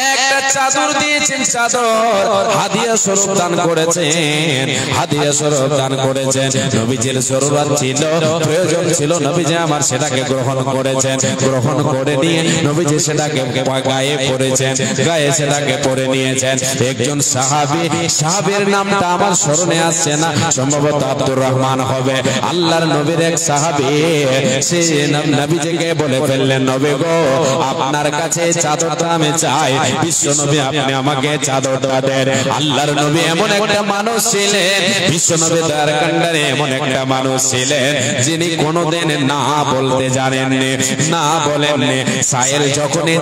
একটা চাদর দিয়েছেন, চাদর হাদিয়া স্বরূপ দান করেছেন, হাদিয়া স্বরূপ দান করেছেন। নবীজির জরুরত ছিল, প্রয়োজন ছিল, নবীজি আমার সেটাকে গ্রহণ করেছেন। গ্রহণ করে নিয়ে নবীজি সেটাকে গায়ে পরেছেন, গায়ে সেটাকে পরে নিয়েছেন। একজন সাহাবীর নামটা আমার স্মরণে আসছে না, সম্ভবত আব্দুর রহমান হবে। আল্লাহর নবীর এক সাহাবী সে নবীজিকে বলে ফেললেন, নবী গো আপনার কাছে চাদরটা আমি চাই, বিশ্ব নবী আপনি আমাকে চাদরটা দেন। আল্লাহর নবী এমন একটা মানুষ ছিলেন, বিশ্ব নবী তার কান্ডারে এমন একটা মানুষ ছিলেন যিনি কোনোদিন না বলতে জানেননি, না বলেননি। সায়ের যখনই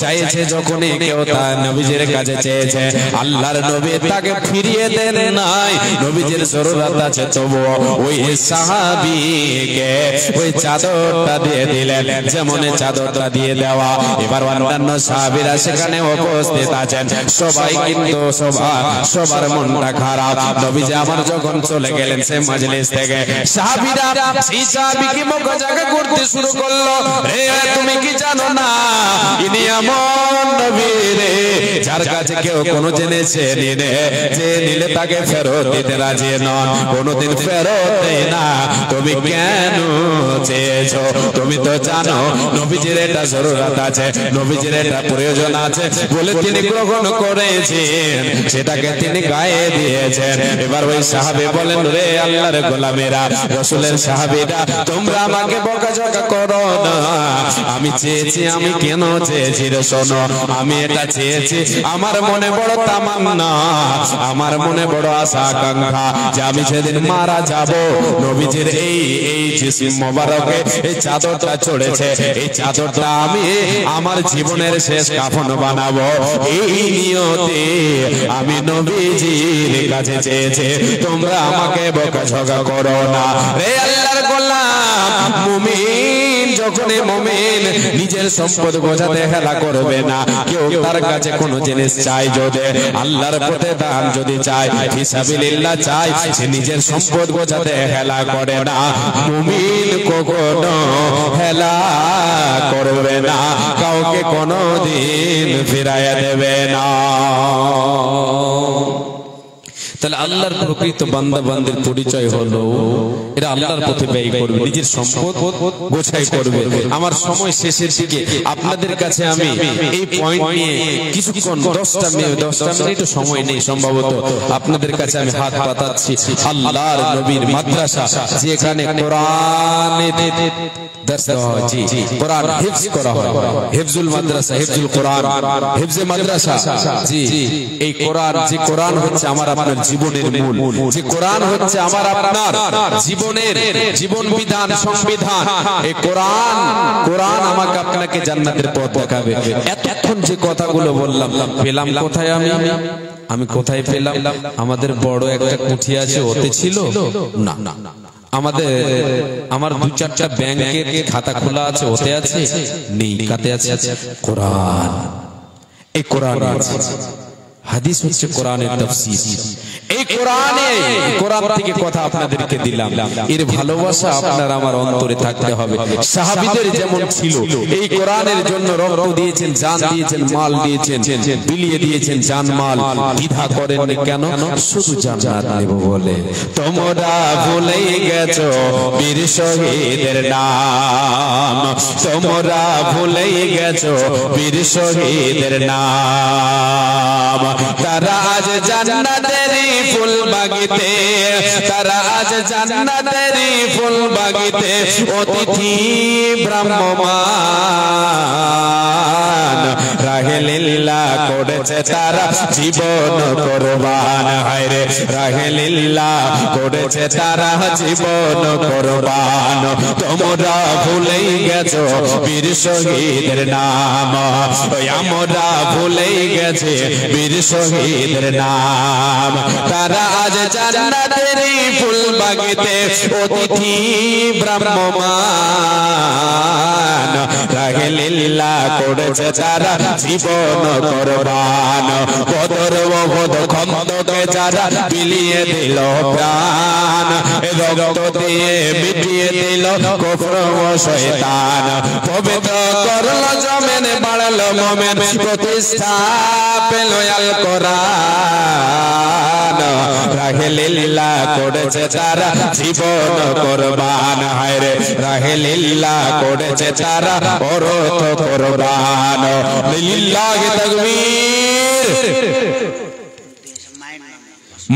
চাইছে যখনই কেউ তার নবীজির কাছে চেয়েছে আল্লাহর নবী তাকে ফিরিয়ে দেন নাই। নবীজির জরুরত আছে তবুও ওই সাহাবীকে ওই চাদরটা দিয়ে দিলেন, যেমন চাদরটা দিয়ে দেওয়া। এবার অন্যান্য সাহাবীরা সেখানে উপস্থিত আছেন, সবাই কিন্তু সবার মনটা খারাপ। নবীজি আমার যখন চলে গেলেন সে মজলিস থেকে, সাহাবীরা সেই সাহাবীকে মজাক করতে শুরু করলো, রে তুমি কি জানো না ইনি এমন নবী রে যার কাছে কেউ কোনো জেনেছে নিলে যে নিলে তাকে ফেরত দিতে রাজি নন, কোনোদিন ফেরত দেয় না। তুমি কেন চেয়েছো? তুমি তো জানো নবীজির এটা জরুরত আছে, নবীজির এটা প্রয়োজন আছে বলে তিনি গ্রহণ করেছেন, সেটাকে তিনি গায়ে দিয়েছেন। এবার ওই সাহাবী বলেন, রে আল্লাহর গোলামেরা, রাসূলের সাহাবীরা, তোমরা আমাকে বকাঝকা করো না। আমি চেয়েছি, আমি কেন চেয়েছি রে শোনো, আমি এটা চেয়েছি, আমার মনে বড় তামান্না, আমার মনে বড় আশা আকাঙ্ক্ষা যে আমি সেদিন মারা যাব, নবীজির এই জিসিম মোবারকে এই চাদরটা চড়েছে, এই চাদরটা আমি আমার জীবনের শেষ কাফন বানাবো। এই নিয়তে আমি নবীজির কাছে চেয়েছি, তোমরা আমাকে বকাঝকা করো না। রে আল্লাহর গোলাম, মুমিন যখনই মুমিন নিজের সম্পদ গোছাতে হেলা করবে না। কেউ তার কাছে কোনো জিনিস চাই যদি আল্লাহর পথে দান যদি চাই, ফিসাবিলিল্লাহ চাই, সে নিজের সম্পদ গোছাতে হেলা করে না। মুমিন কখনো হেলা করবে না, কাউকে কোনোদিন ফিরাইয়া দেবে না। তাহলে আল্লাহর প্রকৃত বান্দা বান্দির পরিচয় হলো এরা আল্লাহর পথে ব্যয় করবে, নিজের সম্পদ গোছাই করবে। আমার সময় শেষের দিকে আপনাদের কাছে আমি এই পয়েন্ট নিয়ে কিছুক্ষণ 10টা মিনিট সময় নেই, সম্ভবত আপনাদের কাছে আমি হাত পাতাচ্ছি। আল্লাহর নবীর মাদ্রাসা যেখানে কোরআনে দর্স দেওয়া হয়, জি কোরআন হিফজ করা হয়, হিফজুল মাদ্রাসা, হিফজুল কোরআন, হিফজে মাদ্রাসা। জি এই কোরআন, যে কোরআন হচ্ছে আমার আপনার জীবনের মূল, যে কোরআন হচ্ছে আমার আপনার জীবনের জীবন বিধান, সংবিধান। এই কোরআন আমাকে আপনাকে জান্নাতের পথ দেখাবে। এতক্ষণ যে কথাগুলো বললাম পেলাম কোথায়? আমি কোথায় পেলাম? আমাদের বড় একটা কুঠি আছে ওতে ছিল না, আমার দু চারটা ব্যাংকের খাতা খোলা আছে, ওতে আছে নেই, কাতে আছে কোরআন। এই কোরআন আছে, হাদিস হচ্ছে কোরআনের তাফসীর। এই কোরআন থেকে কথা আপনাদেরকে দিলাম, এর ভালোবাসা আপনার আমার অন্তরে থাকতে হবে। সাহাবীদের যেমন ছিল, এই কোরআনের জন্য রক্ত দিয়েছেন, জান দিয়েছেন, মাল দিয়েছেন, বিলিয়ে দিয়েছেন জান মাল। দ্বিধা করেন কেন? শুধু জান্নাত নেব বলে। তোমরা ভুলে গেছো বীর শহীদের নাম, তোমরা ভুলে গেছো বীর শহীদের নাম। তারা আজ জান্নাতেরই ফুল বাগিতে, তারা আজ জান্নাতেরই ফুল বাগিতে অতিথি ব্রাহ্মমান। রাহে লিল্লাহ করেছে তারা জীবন কোরবান, হায় রে রাহে লিল্লাহ করেছে তারা জীবন কোরবান। তোমরা ভুলেই গেছো বীর শহীদের নাম, আমরা ভুলেই গেছে বীর শহীদের নাম। তারা আজ জান্নাতেরই ফুল বাগিতে অতিথি ব্রাহ্মমান। রাহে লিল্লাহ করেছে তারা জীবন কোরবান। বদর ওহদ খন্দকে যারা বিলিয়ে দিল প্রাণ, রক্ত দিয়ে মিটিয়ে দিল কুফর ও শয়তান। পবিত্র করল জমিন, বাড়ালো মুমিন, প্রতিষ্ঠা পেল আল কোরআন। রাহে লিল্লাহ করেছে তারা জীবন কোরবান, হায় রে রাহে লিল্লাহ করেছে তারা অরথ কোরবান। লিল্লাহি তাকবীর।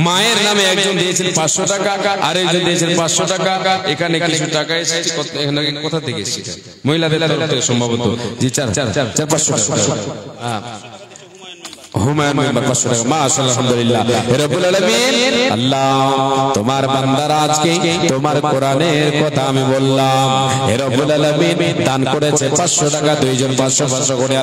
মায়ের নামে একজন দিয়েছেন 500 টাকা, আরেকজন দিয়েছেন 500 টাকা। এখানে কিছু টাকা এসেছে, এখানে কোথা থেকে এসেছে? মহিলাদের তরফ থেকে সম্ভবত। জি 400 টাকা। হুমায়ুন মেম্বার 500 টাকা। মাশাআল্লাহ, আলহামদুলিল্লাহ। রব্বুল আলামিন, আল্লাহ তোমার বান্দারা আজকে তোমার কোরআনের কথা আমি বললাম, হে রব্বুল আলামিন দান করেছে 500 টাকা, দুইজন 500 করে।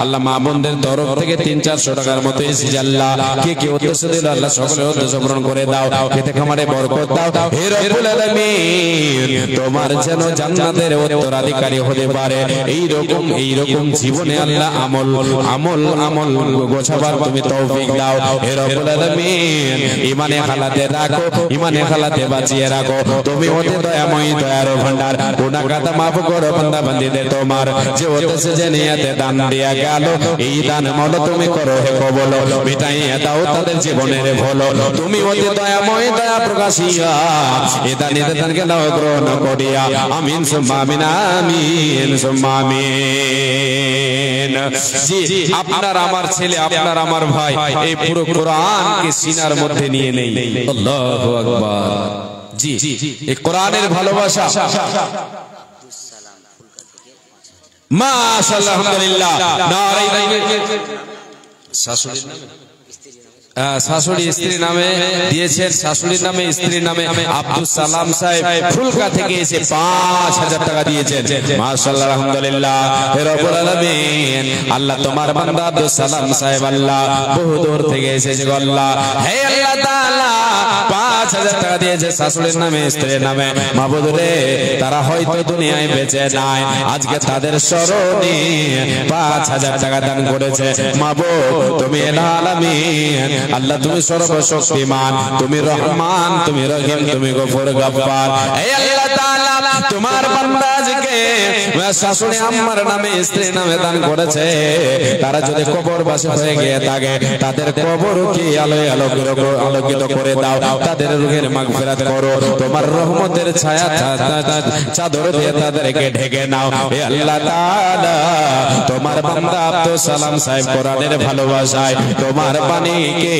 আল্লাহ মা বোনদের তরফ থেকে 300-400 টাকার মতো এসেছে। আল্লাহ কে কে উদ্দেশ্য দিল, আল্লাহ সকলের উদ্দেশ্য পূরণ করে দাও, খেতে খামারে বরকত দাও। হে রব্বুল আলামিন তোমার যেন জান্নাতের উত্তরাধিকারী হতে পারে এইরকম জীবনে আল্লাহ আমল গোছাবার তুমি তৌফিক দাও। হে রব্বুল আলামিন ঈমানে হালাতে রাখো, ঈমানে হালাতে বাঁচিয়ে রাখো। তুমি অতি দয়াময়, দয়ার ভান্ডার। গুনাহ খাতা মাফ করো বান্দা বান্দীদের তোমার, যে উদ্দেশ্যে যে নিয়তে দান দিয়া গেল, এই দান মল তুমি করো হে কবল, মিটাইয়া দাও তাদের জীবনের ভুল। তুমি অতি দয়াময়, দয়া প্রকাশিয়া এই দানকে নাও গ্রহণ করিয়া। আমিন সুম্মা আমিন, আমিন সুম্মা আমিন। জি আপনার আমার ছেলে, আপনার আমার ভাই এই পুরো কোরআনকে সিনার মধ্যে নিয়ে নেই। আল্লাহু আকবার। জি এই কোরআনের ভালোবাসা। মাশাআল্লাহ, আলহামদুলিল্লাহ। নারে শাশুড়ি স্ত্রী নামে দিয়েছেন, শাশুড়ির নামে স্ত্রীর নামে আব্দুল সালাম সাহেব ফুলকা থেকে এসে 5000 টাকা দিয়েছেন। মাশাআল্লাহ, আলহামদুলিল্লাহ। হে রব্বুল আলামিন আল্লাহ তোমার বান্দা আব্দুল সালাম সাহেব আল্লাহ বহু দূর থেকে এসেছে গো আল্লাহ। হে আল্লাহ তাআলা 5000 টাকা দিয়েছে শাশুড়ির নামে স্ত্রীর নামে। মাবুদ রে তারা হয়তো দুনিয়ায় বেঁচে নাই, আজকে তাদের স্মরণে 5000 টাকা দান করেছে। মাবুদ তুমি আলামিন, আল্লাহ তুমি সর্বশক্তিমান, তুমি রহমান, তুমি রহিম, তুমি গফুর গফফার। হে আল্লাহ তাআলা তোমার বান্দা আজকে শাশুড়ি আম্মার নামে স্ত্রীর নামে দান করেছে, তারা যদি কবরবাসী হয়ে গিয়ে থাকে তাদের কবরকে আলোকিত করে দাও, তাদের রূহের মাগফিরাত করো, তোমার রহমতের ছায়া চাদর দিয়ে তাদেরকে ঢেকে নাও। হে আল্লাহ তাআলা তোমার বান্দা আব্দুল সালাম সাহেব কোরআনের ভালোবাসায় তোমার বাণীকে,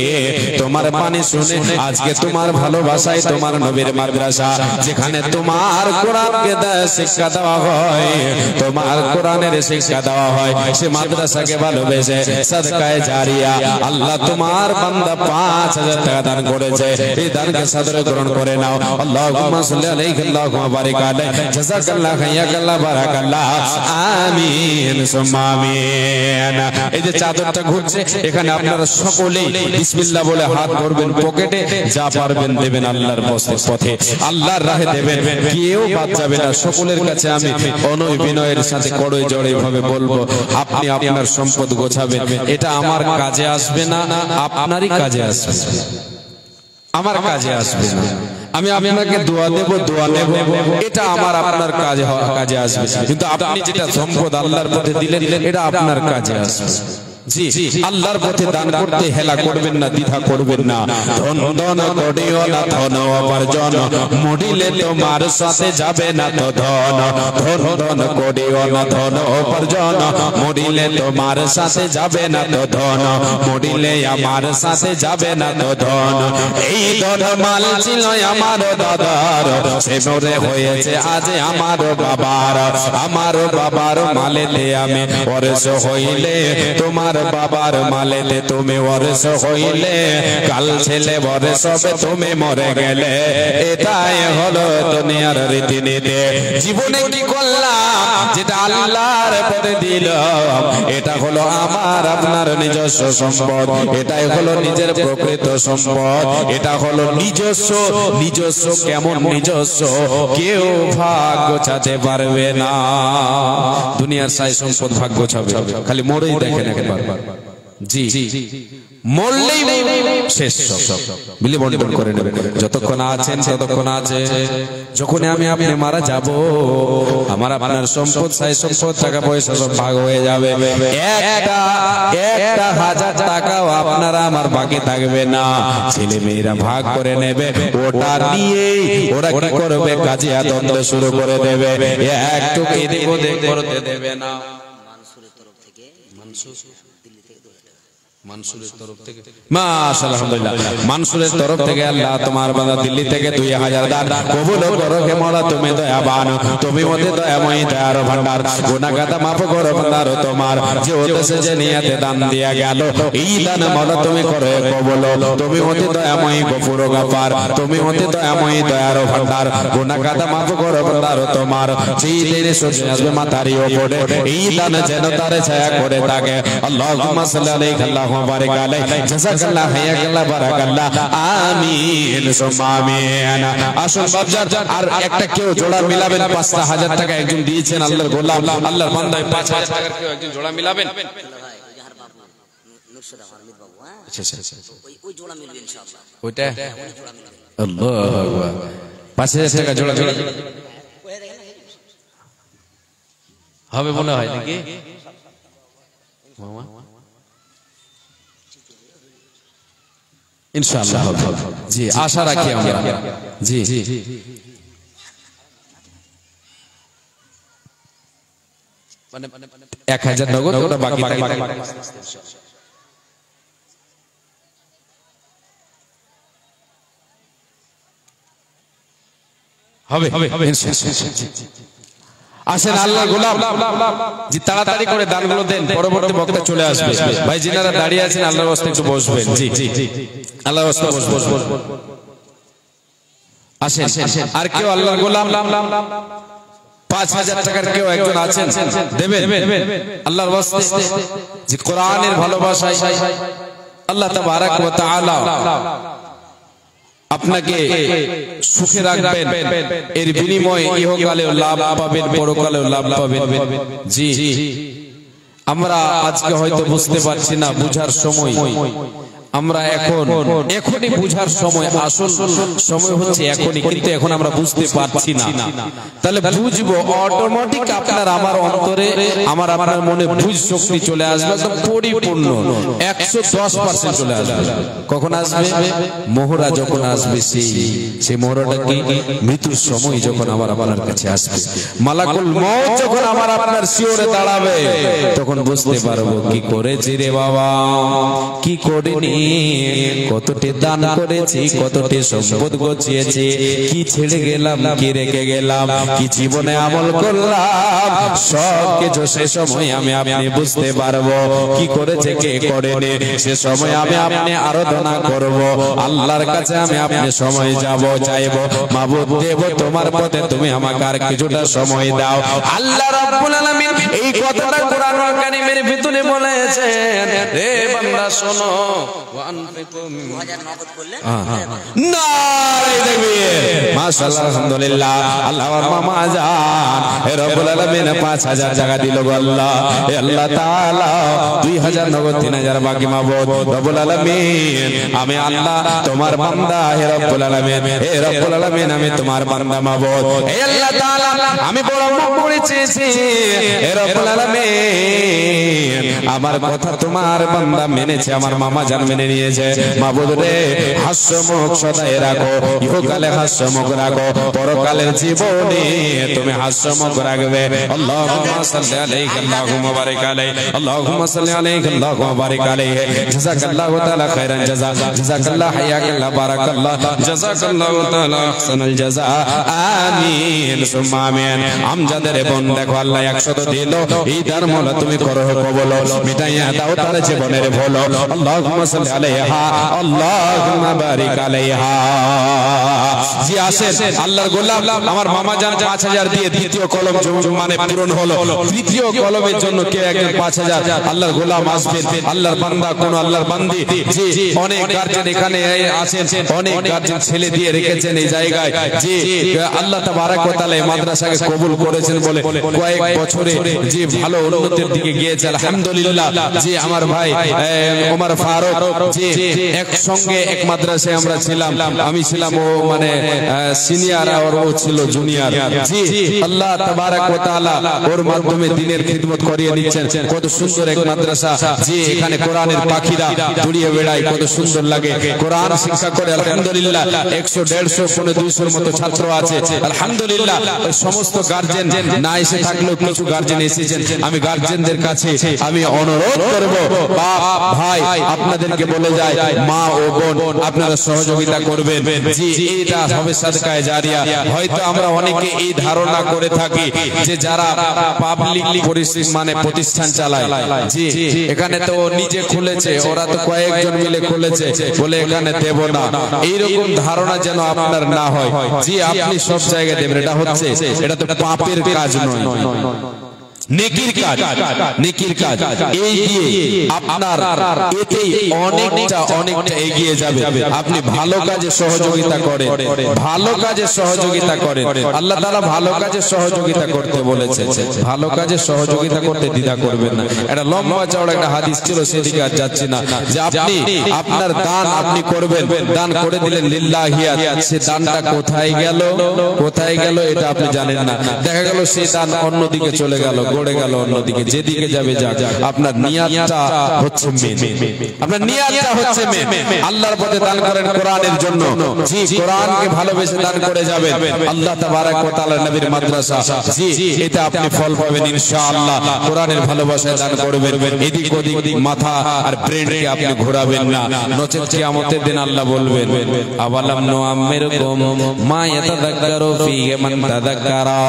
তোমার বাণী শুনে আজকে তোমার ভালোবাসায় তোমার নবীর মাদ্রাসা, যেখানে তোমার কোরআনকে শিক্ষা দেওয়া হয়, তোমার কোরআনের শিক্ষা দেওয়া হয়, সে মাদ্রাসাকে ভালোবেসে সাদকায়ে জারিয়া আল্লাহ তোমার বান্দা 5000 টাকা দান করেছে। এই দানকে দানকে সাদরে গ্রহণ করে নাও। আল্লাহুম্মা সাল্লি আলাইহি আল্লাহুম্মা বারিক আলাইহি জাযাকাল্লাহু খাইরাকাল্লাহ বারাকাল্লাহ আমিন সুম্মা আমিন। এই যে চাদরটা ঘুরছে এখানে আপনারা সকলেই বিসমিল্লাহ বলে হাত ভরবেন পকেটে, যা পারবেন দেবেন আল্লাহর পথে, আল্লাহর রাহে দেবেন, কেউ বাদ যাবে না। সকলের কাছে আমি অনুনয় বিনয়ের সাথে কড়ই জড়ে ভাবে বলবো, আপনি আপনার সম্পদ গোছাবেন। এটা আমার কাজে আসবে না, আপনারই কাজে আসবে, আমার কাজে আসবে না। আমি আপনাকে দোয়া দেব, দোয়া নেব, এটা আমার আপনার কাজে আসবে, কিন্তু আপনি যেটা সম্পদ আল্লাহর পথে দিলেন এটা আপনার কাজে আসবে। জি, আল্লাহর পথে দান করতে হেলা করবেন না, দ্বিধা করবেন না। ধন ধন করিও না ধন উপার্জন, মরিলে তোমার সাথে যাবে না তো ধন। ধন ধন করিও না ধন উপার্জন, মরিলে তোমার সাথে যাবে না তো ধন। মরিলে আমার সাথে যাবে না তো ধন। এই ধন মাল ছিল আমার দাদার, সে মরে হয়েছে আজ আমার বাবার। আমার বাবার মালেতে আমি ওয়ারিস হইলে, তোমার বাবার মালেতে তুমি ওয়ারিস হইলে, কাল ছেলে ওয়ারিস হবে তুমি মরে গেলে। এটাই হলো দুনিয়ার রীতিনীতি। জীবনে কি করলাম যেটা আল্লাহর পথে দিলাম, এটা হলো আমার আপনার নিজস্ব সম্পদ, এটাই হলো নিজের প্রকৃত সম্পদ, এটা হলো নিজস্ব। নিজস্ব কেমন নিজস্ব? কেউ ভাগ গোছাতে পারবে না। দুনিয়ার সাই সম্পদ ভাগ গোছাবে, খালি মরেই দেখেন একবার। জি, মরলেই শেষ, মিলে বন্টন করে নেবে। যতক্ষণ আছেন ততক্ষণ আছে, যখন আমি আপনি মারা যাব আমার আপনার সম্পদ সাই সম্পদ টাকা পয়সা সব ভাগ হয়ে যাবে। একটা 1000 টাকাও আপনারা আমার বাকি থাকবে না, ছেলে মেয়েরা ভাগ করে নেবে। ওটা নিয়ে ওরা কি করবে? কাজিয়া দ্বন্দ্ব শুরু করে দেবে, একটু এদিক ওদিক করতে দেবে না। মানসুরের তরফ থেকে মাশাআল্লাহ, আলহামদুলিল্লাহ, মানসুরের তরফ থেকে আল্লাহ তোমার বান্দা দিল্লি থেকে 2000 দান কবুল করো। হে মওলা তুমি দয়াবান, তুমি অতি দয়াময়, দয়ার ভান্ডার। গুনাহ খাতা maaf করো বান্দার তোমার, যে উদ্দেশ্যে যে নিয়তে দান দিয়া গেল এই দান মওলা তুমি করো কবুল। তুমি অতি দয়াময়, গফুর গাফার, তুমি অতি দয়াময়, দয়ার ভান্ডার। গুনাহ খাতা maaf করো বান্দার তোমার, যে দিনে সূর্য আসবে মাথার উপরে এই দান যেন তারে ছায়া করে থাকে। আল্লাহুম্মা সাল্লি আলাইহি আল্লাহুম্মা বারিক আলাইহি জাযাকাল্লাহু খাইরাকাল্লাহ বারাকাল্লাহ আমিন সুম্মা আমিন। আসল বাবজার আর একটা কেউ জোড়া মিলাবেন। 5000 টাকা একজন দিয়েছেন আল্লাহর গোলাম, আল্লাহর বান্দা। 5000 টাকার কেউ একজন জোড়া মিলাবেন। আচ্ছা আচ্ছা, ওই জোড়া মিলবে ইনশাআল্লাহ। ওইটা আল্লাহু আকবার। 5000 টাকা জোড়া জোড়া হবে মনে হয় নাকি মামা? ইনশাআল্লাহ হবে। জি, আশা রাখি আমরা। জি, মানে 1000 নগদ, ওটা বাকি থাকে হবে ইনশাআল্লাহ। আসেন আল্লাহর গোলাম, জি তাড়াতাড়ি করে দানগুলো দেন, পরবর্তী বক্তা চলে আসবে। ভাই যিনারা দাঁড়িয়ে আছেন আল্লাহর রাস্তে একটু বসবেন। জি, আল্লাহর রাস্তে বসবেন। আসেন, আর কেউ আল্লাহর গোলাম 5000 টাকার কেউ একজন আছেন দেবেন আল্লাহর রাস্তে। যে কোরআনের ভালোবাসায় আল্লাহ তাবারাক ওয়া তাআলা আপনাকে সুখে রাখবেন, এর বিনিময়ে ইহকালেও লাভ পাবেন, পরকালেও লাভ পাবেন। জি, আমরা আজকে হয়তো বুঝতে পারছি না, বুঝার সময় আমরা এখনই বুঝার সময়, আসল সময় হচ্ছে এখনই, কিন্তু এখন আমরা বুঝতে পারছি না। তাহলে বুঝবো অটোমেটিক আপনার আমার অন্তরে, আমার আপনার মনে বুঝ শক্তি চলে আসবে, একদম পরিপূর্ণ 110% চলে আসবে। কখন আসবে? মোহরা যখন আসবে, সেই মোহরাটা কি? মৃত্যুর সময় যখন আমার আপনার কাছে আসবে, মালাকুল মউত যখন আমার আপনার শিওরে দাঁড়াবে, তখন বুঝতে পারবো কি করেছি রে বাবা, কি করিনি কতটি দান করেছি, কতটি সম্পদ গছিয়েছি, কি ছেড়ে গেলাম, কি রেখে গেলাম, কি জীবনে আমল করলাম, সব কিছু সে সময় আমি আপনি বুঝতে পারবো। কি করেছে, কে করেনি, সে সময় আমি আপনি আরাধনা করব। আল্লাহর কাছে আমি আপনি সময় যাব, চাইবো, মাবুদ দেব তোমার পথে, তুমি আমাকে আর কিছুটা সময় দাও। আল্লাহ রাব্বুল আলামিন এই কথাটা কোরআনুল কারীমের ভিতরে বলেছেন, রে বান্দা শোনো, নারে তাকবীর, মাশাআল্লাহ, আলহামদুলিল্লাহ। আল্লাহ আমার মামা জান হে রব্বুল আলামিন 5000 টাকা দিল গো আল্লাহ। হে আল্লাহ তাআলা 2000 নগদ, 3000 বাকি মাবুদ রব্বুল আলামিন, আমি আল্লাহ তোমার বান্দা। হে রব্বুল আলামিন, হে রব্বুল আলামিন, আমি তোমার বান্দা মাবুদ। হে আল্লাহ তাআলা, আমি বড় মুখ করেছি, হে রব্বুল আলামিন, আমার কথা তোমার বান্দা মেনেছে, আমার মামা জান মেনে নিয়েছে। মাবুদ রে, হাস্যমুখ সদাই রাখো, ইহকালে হাস্যমুখ রাখো, পরকালের জীবনে তুমি হাস্যমুখ রাখবে। আল্লাহুম্মা সাল্লি আলাইহি, আল্লাহুম্মা বারিক আলাইহি, আল্লাহুম্মা সাল্লি আলাইহি, আল্লাহুম্মা বারিক আলাইহি। জাযাকাল্লাহু তাআলা খায়রান জাযা, জাযাকাল্লাহু হায়াকাল্লাহ, বারাকাল্লাহ, জাযাকাল্লাহু তাআলা আহসানাল জাযা। আমিন সুম্মা আমিন। আমজাদের বোন দেখো, আল্লাহ 100 দিল, এই ধর্মলা তুমি করো কবুল, মিটাইয়া দাও তার জীবনের ভুল। আল্লাহুম্মা সাল্লি আলাইহা, আল্লাহুম্মা বারিক আলাইহা। জি আসেন, আল্লাহর গোলাম আমার মামা জান 5000 দিয়ে দ্বিতীয় কলম মানে পূরণ হলো। তৃতীয় কলমের জন্য কে একজন 5000 আল্লাহর গোলাম আসবেন, আল্লাহর বান্দা, কোন আল্লাহর বান্দি। জি অনেক গার্জেন এখানে আছেন, অনেক গার্জেন ছেলে দিয়ে রেখেছেন এই জায়গায়। জি আল্লাহ তাবারাক ওয়া তাআলা এই মাদ্রাসাকে কবুল করেছেন বলে কয়েক বছরে যে ভালো উন্নতির দিকে গিয়েছে, আলহামদুলিল্লাহ। জি আমার ভাই ওমর ফারুক, জি একসঙ্গে এক মাদ্রাসায় আমরা ছিলাম, আমি ছিলাম ও মানে সিনিয়র আর ও ছিল জুনিয়র। জি আল্লাহ তাবারাক ওয়া তাআলা ওর মাধ্যমে দ্বীনের খিদমত করিয়ে দিচ্ছেন। কত সুন্দর এক মাদ্রাসা, জি এখানে কোরআনের পাখিরা উড়িয়ে বেড়ায়, কত সুন্দর লাগে, কোরআন শিক্ষা করে। আলহামদুলিল্লাহ 100, 150, 200 এর মতো ছাত্র আছে। আলহামদুলিল্লাহ সমস্ত গার্জেন না এসে থাকলেও কিছু গার্জেন এসেছেন। আমি গার্জেনদের কাছে আমি অনুরোধ করব, বাপ ভাই আপনাদেরকে বলে যায়, মা ও বোন আপনারা সহযোগিতা করবেন। জি এটা হবে সাদকায়ে জারিয়া। হয়তো আমরা অনেকে এই ধারণা করে থাকি যে যারা পাবলিক মানে প্রতিষ্ঠান চালায়, জি এখানে তো নিজে খুলেছে, ওরা তো কয়েকজন মিলে খুলেছে বলে এখানে দেব না, এইরকম ধারণা যেন আপনার না হয়। জি আপনি সব জায়গায় দেবেন, এটা তো পাপের কাজ নয়, নেকির কাজ, নেকির কাজ। এই দিয়ে আপনার এতেই অনেকটা এগিয়ে যাবে। আপনি ভালো কাজে সহযোগিতা করেন, ভালো কাজে সহযোগিতা করেন। আল্লাহ তাআলা ভালো কাজে সহযোগিতা করতে বলেছে, ভালো কাজে সহযোগিতা করতে দ্বিধা করবেন না। এটা লম্বা চওড়া একটা হাদিস ছিল, সেদিকে আর যাচ্ছি না। যে আপনি আপনার দান আপনি করবেন, দান করে দিলেন লিল্লাহিয়াত, সে দানটা কোথায় গেল, কোথায় গেল এটা আপনি জানেন না। দেখা গেল সেই দান অন্যদিকে চলে গেল, গড়ে গেল অন্যদিকে। যেদিকে যাবে যাক, আপনার নিয়াতটা হচ্ছে মেন, আপনার নিয়াতটা হচ্ছে মেন। আল্লাহর পথে দান করেন কোরআনের জন্য, জি কোরআনকে ভালোবেসে দান করে যাবেন। আল্লাহ তাবারাক ওয়া তাআলার নবীর মাদ্রাসা, জি এটা আপনি ফল পাবেন ইনশাআল্লাহ। কোরআনের ভালোবাসায় দান করবেন, এদিক ওদিক মাথা আর ব্রেনকে আপনি ঘোরাবেন না, নচেত কিয়ামতের দিন আল্লাহ বলবেন, আওয়ালাম নুআম্মিরকুম মা ইয়াতাযাক্কারু ফীহি মান তাযাক্কারা।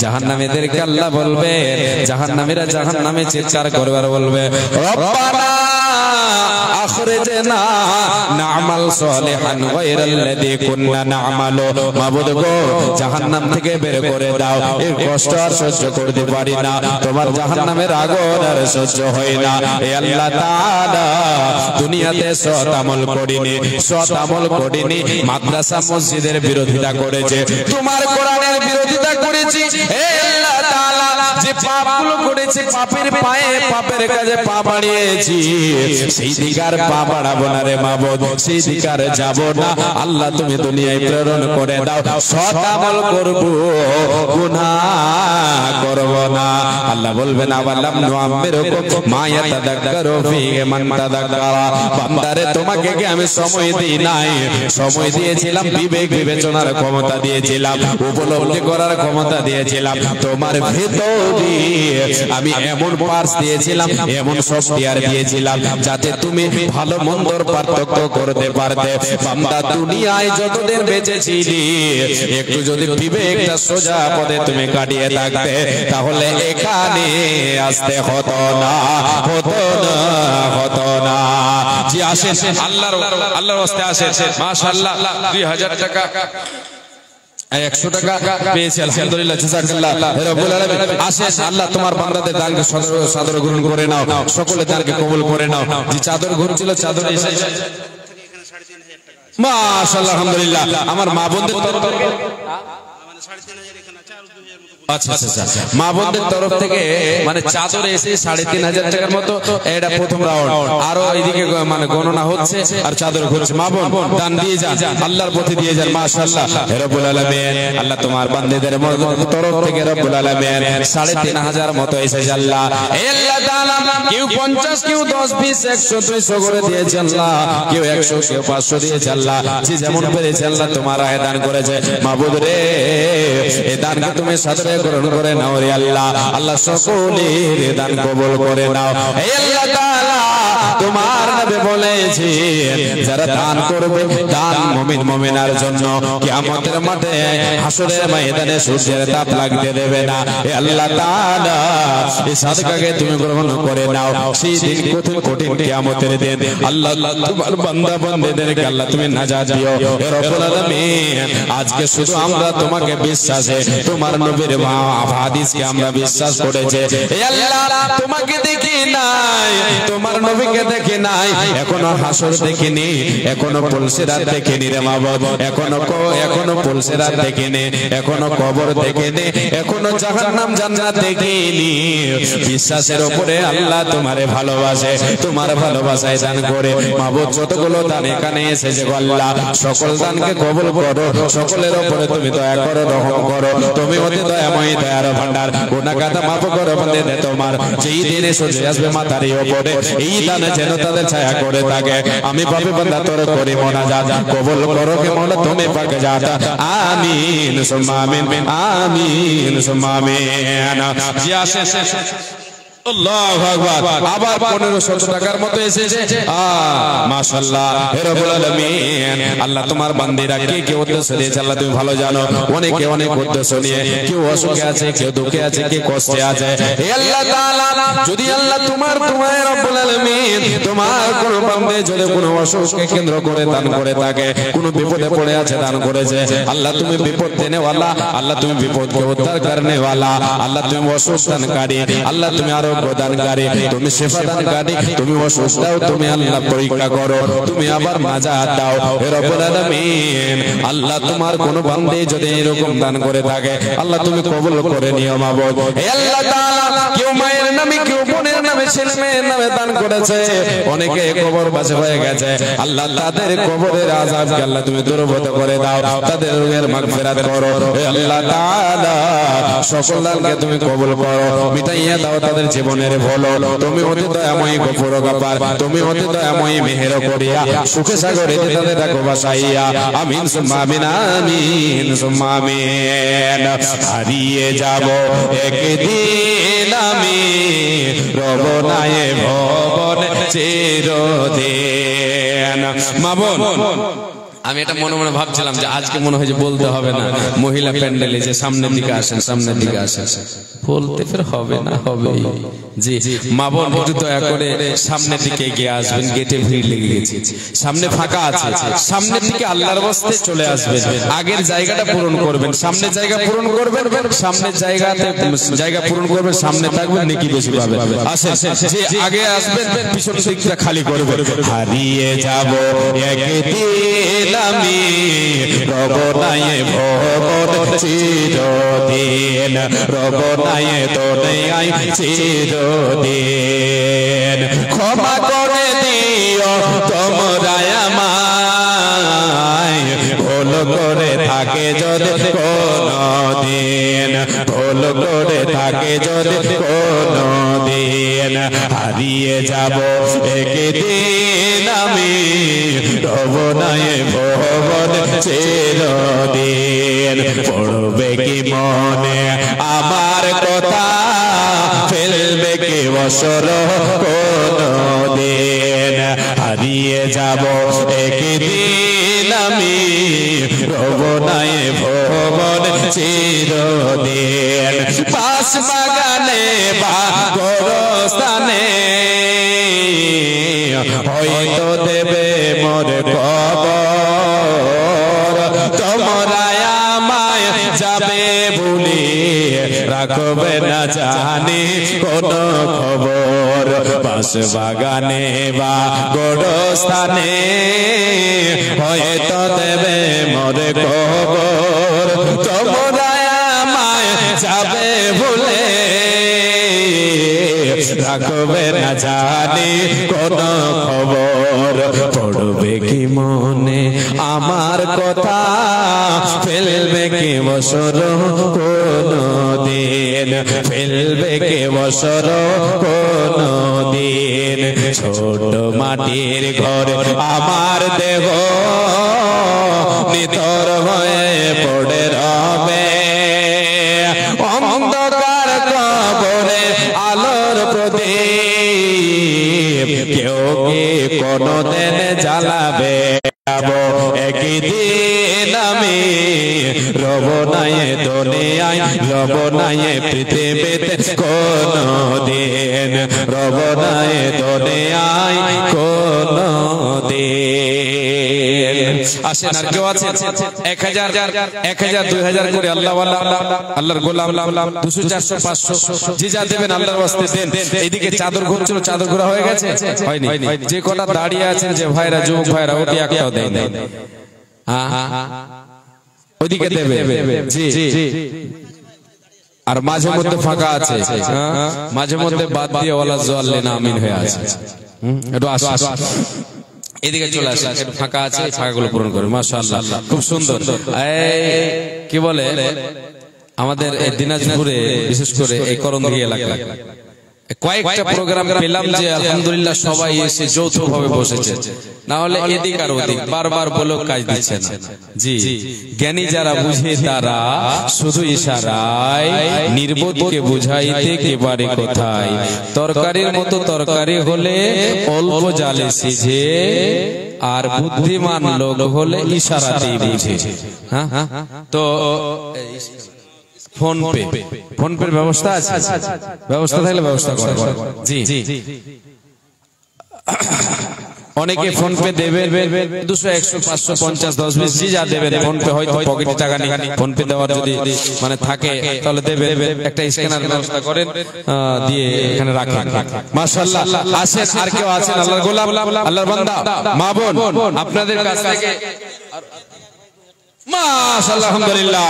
জাহান্নামীদেরকে আল্লাহ বলবে, জাহান্নামীরা জাহান্নামে চিৎকার করবে আর বলবে, রব্বানা আখরিজনা না'মাল সালিহান গায়রাল্লাযী কুননা না'মালু। মাবুদ গো জাহান্নাম থেকে বের করে দাও, এই কষ্ট আর সহ্য করতে পারি না, তোমার জাহান্নামের আগুন আর সহ্য হয় না। হে আল্লাহ তাআলা, দুনিয়াতে সৎ আমল করিনি, সৎ আমল করিনি, মাদ্রাসা মসজিদের বিরোধিতা করেছে, তোমার কোরআনের বিরোধিতা করেছি। হে আল্লাহ তাআলা, যে পাপগুলো করেছে, পাপের পায়ে পাপের কাজে পা বাড়িয়েছি, সেই দিকে আর পা বাড়াবো না রে মাবুদ, সেই দিকে আর যাবো না। আল্লাহ তুমি দুনিয়ায় প্রেরণ করে দাও, সৎ আমল করব, গুনাহ করব না। আল্লাহ বলবেন, আওয়ালাম নুআম্মিরকুম মা ইয়াতাযাক্কারু ফীহি মান তাযাক্কারা। বান্দারে তোমাকে কি আমি সময় দিই নাই? সময় দিয়েছিলাম, বিবেক বিবেচনার ক্ষমতা দিয়েছিলাম, উপলব্ধি করার ক্ষমতা দিয়েছিলাম, তোমার ভেতর নবী আমি এমন পার্স দিয়েছিলাম, এমন সফটওয়্যার দিয়েছিলাম যাতে তুমি ভালো মন্দর পার্থক্য করতে পারতে। বান্দা দুনিয়ায় যতদিন বেঁচে ছিলি একটু যদি বিবেকটা সোজা পথে তুমি কাটিয়ে থাকতে তাহলে এখানে আসতে হতো না, হতো না, হতো না। জি আসেন, আল্লাহর রাস্তায় আসেন। মাশাআল্লাহ 2000 টাকা 100 টাকা পেয়েছি, আলহামদুলিল্লাহ, জাযাকাল্লাহ রাব্বুল আলামিন। আসেন, আল্লাহ তোমার বান্দাদের দানকে সাদর গ্রহণ করে নাও, সকলে দানকে কবুল করে নাও। যে চাদর ঘুরছিল চাদর এসেছে, মাশাআল্লাহ, আলহামদুলিল্লাহ। আমার মা বোনদের তরফ থেকে আচ্ছা আচ্ছা মা বোনদের তরফ থেকে মানে চাদর এসে 3500 টাকার মতো, এটা প্রথম রাউন্ড। আরো এইদিকে মানে গণনা হচ্ছে আর চাদর ঘুরছে। মা বোন দান দিয়ে যান, আল্লাহর পথে দিয়ে যান। মাশাআল্লাহ রব্বুল আলামিন, আল্লাহ তোমার বান্দাদের তরফ থেকে রব্বুল আলামিন 3500 মতো এসেছে আল্লাহ। এই আল্লাহ তাআলা কেউ 50, কেউ 10, 20, 100, 200 করে দিয়েছে আল্লাহ, কেউ 100, কেউ 500 দিয়েছে আল্লাহ। যে যেমন পেরেছে আল্লাহ তোমার আয় দান করেছে। মাবুদ রে, এই দানকে তুমি সাদরে গ্রহণ করে নাও রে আল্লাহ। আল্লাহ সকলের দান কবুল করে নাও। হে আল্লাহ তাআলা, তোমার নবী বলেছে যারা দান করবে, দান মুমিন মুমিনার জন্য কিয়ামতের মাঠে হাসরের ময়দানে সূর্যের তাপ লাগতে দেবে না। হে আল্লাহ তাআলা, এই সাদকাকে তুমি গ্রহণ করে নাও। সেই দিন কঠিন কিয়ামতের দিন আল্লাহ তোমার বান্দা বান্দাদেরকে আল্লাহ তুমি নাজাত দিও। হে রব্বুল আলামিন, আজকে শুধু আমরা তোমাকে বিশ্বাসে, তোমার নবীর হাদিসকে আমরা বিশ্বাস করেছে। হে আল্লাহ, তোমাকে দেখি নাই, তোমার নবীকে দেখি নাই, এখনো হাসর দেখিনি, এখনো পুলসিরাত দেখিনি রে মাবুদ, এখনো পুলসিরাত দেখিনি, এখনো কবর দেখিনি, এখনো জাহান্নাম জান্নাত দেখিনি। বিশ্বাসের উপরে আল্লাহ তোমারে ভালোবাসে, তোমার ভালোবাসায় দান করে মাবুদ যতগুলো দান এখানে এসেছে আল্লাহ সকল দানকে কবুল করো, সকলের উপরে তুমি দয়া করো, রহম করো। তুমি অতি দয়াময়, দয়ার ভান্ডার, গুনাহ গাদা মাফ করো বান্দাদের তোমার। যেই দিনে সূর্য আসবে মাথার উপরে, এই দানে যেন তাদের ছায়া করে থাকে। আমি পাপী বান্দা তোর করি মোনাজাত, কবুল করো কে মওলা তুমি পাক জাত। আমিন সুম্মা আমিন, আমিন সুম্মা আমিন। জি আসেন, আল্লাহু আকবার। আবার 1500 টাকার মতো এসেছে। মাশাআল্লাহ হে রব্বুল আলামিন, আল্লাহ তোমার বান্দিরা কে কে উদ্দেশ্য দিয়েছে আল্লাহ তুমি ভালো জানো। অনেকে অনেক উদ্দেশ্য নিয়ে, কেউ অসুখে আছে, কেউ দুঃখে আছে, কেউ কষ্টে আছে। হে আল্লাহ তাআলা, যদি আল্লাহ তোমার রব্বুল আলামিন তোমার কোন বান্দে যদি কোনো অসুখকে কেন্দ্র করে দান করে থাকে, কোনো বিপদে পড়ে আছে দান করেছে, আল্লাহ তুমি বিপদ দেনে ওয়ালা, আল্লাহ তুমি বিপদকে উদ্ধার করনে ওয়ালা, আল্লাহ তুমি অসুখ দানকারী, আল্লাহ তুমি আরো প্রদানকারী, তুমি শিফা দানকারী, তুমি অসুখ দাও, তুমি আল্লাহ পরীক্ষা করো, তুমি আবার নাজাত দাও। হে রব্বুল আলামিন, আল্লাহ তোমার কোন বান্দে যদি এরকম দান করে থাকে আল্লাহ তুমি কবুল করে নিও মাবুদ। হে আল্লাহ তাআলা, কেউ মায়ের নামে, কেউ বোনের নামে, ছেলে মেয়ের নামে দান করেছে, অনেকে কবর বাসে হয়ে গেছে, আল্লাহ তাদের কবরের আযাবকে আল্লাহ তুমি দূরীভূত করে দাও, তাদের রুহের মাগফিরাত করো। হে আল্লাহ তাআলা, সকল দানকে তুমি কবুল করো, মিটাইয়া দাও তাদের জীবনের ভুল। তুমি অতি দয়াময়ী গফুর গফার, তুমি অতি দয়াময়ী মেহের করিয়া সুখে সাগরে তাদের ডাকো বাসাইয়া। আমিন সুম্মা আমিন, আমিন সুম্মা আমিন। হারিয়ে যাব একদিন আমি রবনায়ে ভবন চিরদিন। মা বোন, আমি এটা মনে মনে ভাবছিলাম যে আজকে মনে হয় যে বলতে হবে না, মহিলা প্যান্ডেলে যে সামনের দিকে আসেন, সামনের দিকে আসেন, বলতে ফের হবে না, হবে। জি মা বোন, একটু দয়া করে সামনের দিকে এগিয়ে আসবেন, গেটে ভিড় লেগে গেছে, সামনে ফাঁকা আছে, সামনের দিকে আল্লাহর ওয়াস্তে চলে আসবেন, আগের জায়গাটা পূরণ করবেন, সামনে জায়গা পূরণ করবেন, সামনের জায়গাতে জায়গা পূরণ করবেন, সামনে থাকবেন, নেকি বেশি পাবেন। আসেন, যে আগে আসবেন পিছন দিকটা খালি করবেন। হারিয়ে যাব একদিন আমি রবনায়ে ভবন চিরদিন, রবনায়ে তোনাই চিরদিন। ক্ষমা করে দিও তোমরা আমায়, ভুল করে থাকে যদি কোনদিন, ভুল করে থাকে যদি কোনদিন। হারিয়ে যাব একদিন আমি রবনায়ে ভবন চিরদিন। পড়বে কি মনে আমার কথা বছর কোনদিন হারিয়ে যাব একদিন আমি রব নাই ভুবন চিরদিন পাশ বাগানে বা গোরস্থানে হয়তো দেবে মোর কবর তোমরা আমায় যাবে বলি রাখবে না জানি কোন খবর পাশ বাগানে বা গোরস্থানে হয়তো দেবে মোর কবর তোমরা আমায় যাবে বলে রাখবে না জানি কোন খবর পড়বে কি মনে আমার কথা ফেলবে কি বছর কোনদিন ফেলবে কি বছর কোনদিন ছোট মাটির ঘর আমার দেহ নিতর হয়ে পড়ে রবে অন্ধকার কবরে আলোর প্রদীপ কেউ কি কোনদিন জ্বালাবে একদিন আমি রব নাই দুনিয়ায় রব নাই পৃথিবীতে কোনদিন রব নাই দুনিয়ায় কোনদিন আসেন আর কেউ আছে 1000 2000 করে আল্লাহ আল্লাহর গোলাম 200 400 500 যে যা দেবেন আল্লাহর ওয়াস্তে দেন এইদিকে চাদর ঘুরছিল চাদর ঘোরা হয়ে গেছে হয়নি যে কোটা দাঁড়িয়ে আছেন যে ভাইরা যুবক ভাইরা ওটি একটাও দেন ওইদিকে দেবে জি আর মাঝে মধ্যে ফাঁকা আছে মাঝে মধ্যে বাদ দিয়ে ওয়ালা জাল্লিন আমিন হয়ে আছে একটু আসো এদিকে চলে আসে একটু ফাঁকা আছে ফাঁকাগুলো পূরণ করে মাশাআল্লাহ খুব সুন্দর কি বলে আমাদের এই দিনাজপুরে বিশেষ করে এই করণদিঘি এলাকা কয়েকটা প্রোগ্রাম পেলাম যে আলহামদুলিল্লাহ সবাই এসে যৌথভাবে বসেছে না হলে এদিক আর ওদিক বারবার বলে কাজ দিচ্ছে না জি জ্ঞানী যারা বুঝে তারা শুধু ইশারায় নির্বোধকে বুঝাইতে কেবারে কোথায় তরকারির মতো তরকারি হলে অল্প জালে সিঝে আর বুদ্ধিমান লোক হলে ইশারাতেই বুঝে হ্যাঁ তো ফোন পের ব্যবস্থা আছে ব্যবস্থা থাকলে ব্যবস্থা করে জি অনেকে ফোন পে দেবে 200 100 500 50 10 20 জি যা দেবেন ফোন পে হয়তো পকেটে টাকা নেই ফোন পে দেওয়ার যদি মানে থাকে তাহলে দেবে একটা স্ক্যানার ব্যবস্থা করেন দিয়ে এখানে রাখেন মাশাআল্লাহ আসেন আর কেউ আছেন আল্লাহর গোলাম আল্লাহর বান্দা মা বোন আপনাদের কাছ থেকে মাশাআল্লাহ আলহামদুলিল্লাহ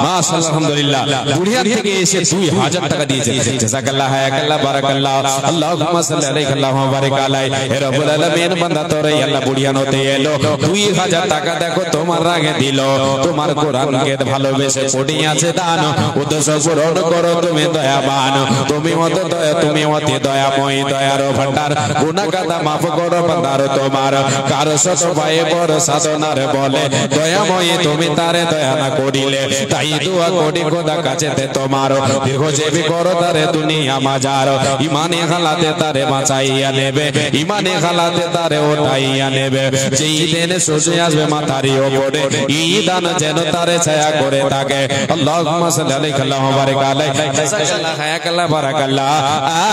মাশাআল্লাহ আলহামদুলিল্লাহ বুড়িয়া থেকে এসে 2000 টাকা দিয়েছে জাযাকাল্লাহ হায়াকাল্লাহ বারাকাল্লাহ আল্লাহুম্মা সাল্লি আলাইহি ওয়া বারিক আলাইহি হে রব্বুল আলামিন বান্দা তোরে আল্লাহ বুড়িয়া নতে এলো 2000 টাকা দেখো তোমার রাগে দিল তোমার কোরআনকে ভালোবেসে পড়ি আছে দান উদ্দেশ্য পূরণ করো তুমি দয়াবান তুমি অতি দয়াময় দয়ার ভান্ডার গুনাহ কাদা maaf করো বান্দার তোমার কারো শত পায়ে বড় সাধনার বলে দয়াময় তুমি তারে দয়া না করিলে তাই দোয়া করি খোদা কাছেতে তোমার দীর্ঘজীবী করো তারে দুনিয়া মাজার ইমানে হালাতে তারে বাঁচাইয়া নেবে ইমানে হালাতে তারে ওঠাইয়া নেবে যেই দিন সূর্য আসবে মাথারি ওপরে ঈদান যেন তারে ছায়া করে থাকে আল্লাহুম্মা সাল্লি আলাইহি ওয়া বারিক আলাইহি জাযাকাল্লাহ হায়াকাল্লাহ বারাকাল্লাহ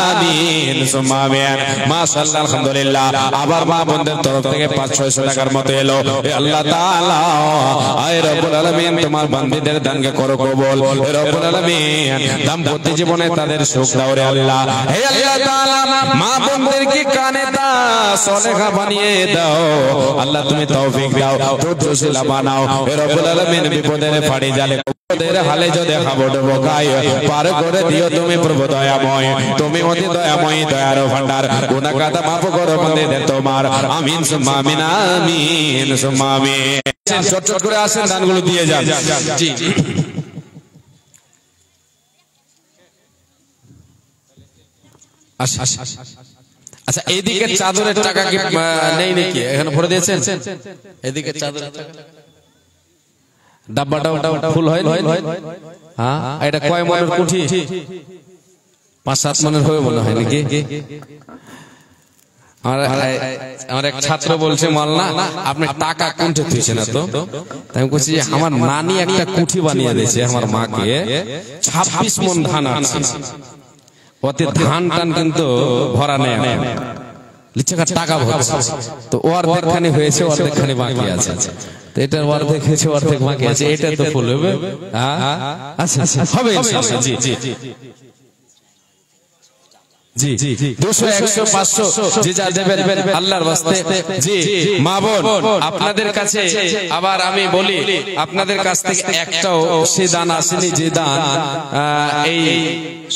আমিন সুম্মা আমিন মাশাআল্লাহ আলহামদুলিল্লাহ আবার মা বোনদের তরফ থেকে 500-600 টাকার মতো এলো আল্লাহ তাআলা আয় রব্বুল আলামিন তোমার বান্দীদের দানকে করো কবুল হে রব্বুল আলামিন দাম্পত্য জীবনে তাদের সুখ দাও রে আল্লাহ হে আল্লাহ তাআলা মা বোনদেরকে কানে তা সলেহা বানিয়ে দাও আল্লাহ তুমি তৌফিক দাও ধৈর্যশীলা বানাও হে রব্বুল আলামিন বিপদের ফাড়ি জালে বিপদের হালে যদি খাবড়বো গায় পার করে দিও তুমি প্রভু দয়াময় তুমি অতি দয়াময় দয়ার ভান্ডার গুনাহ কাদা maaf করো বান্দাদের তোমার আমিন সুম্মা আমিন আমিন সুম্মা আমিন চট চট করে আসেন দানগুলো দিয়ে যান জি আচ্ছা এইদিকে চাদরের টাকা কি নেই নাকি এখানে ভরে দিয়েছেন এদিকে চাদরের টাকা ডাব্বাটা ফুল হয় হ্যাঁ এটা কয় মনের কুঠি 5-7 মনের হবে মনে হয় নাকি? আমার এক ছাত্র বলছে মাওলানা আপনি টাকা কোনটা দিয়েছেন না তো? তাই আমি বলছি যে আমার নানি একটা কুঠি বানিয়ে দিয়েছে আমার মাকে, 26 মন ধান আছে, ওতে ধান টান কিন্তু ভরা নেই, টাকা ভরছে। তো অর্ধেকখানি হয়েছে, অর্ধেকখানি বাকি আছে। তো এটার অর্ধেক হয়েছে, অর্ধেক বাকি আছে, এটা তো ফুল হবে। আচ্ছা হবে ইনশাআল্লাহ। জি জি জি 200 100 500 যে যা দেবেন আল্লাহর ওয়াস্তে। জি মা বোন আপনাদের কাছে আবার আমি বলি, আপনাদের কাছ থেকে একটাও সে দান আসেনি যে দান এই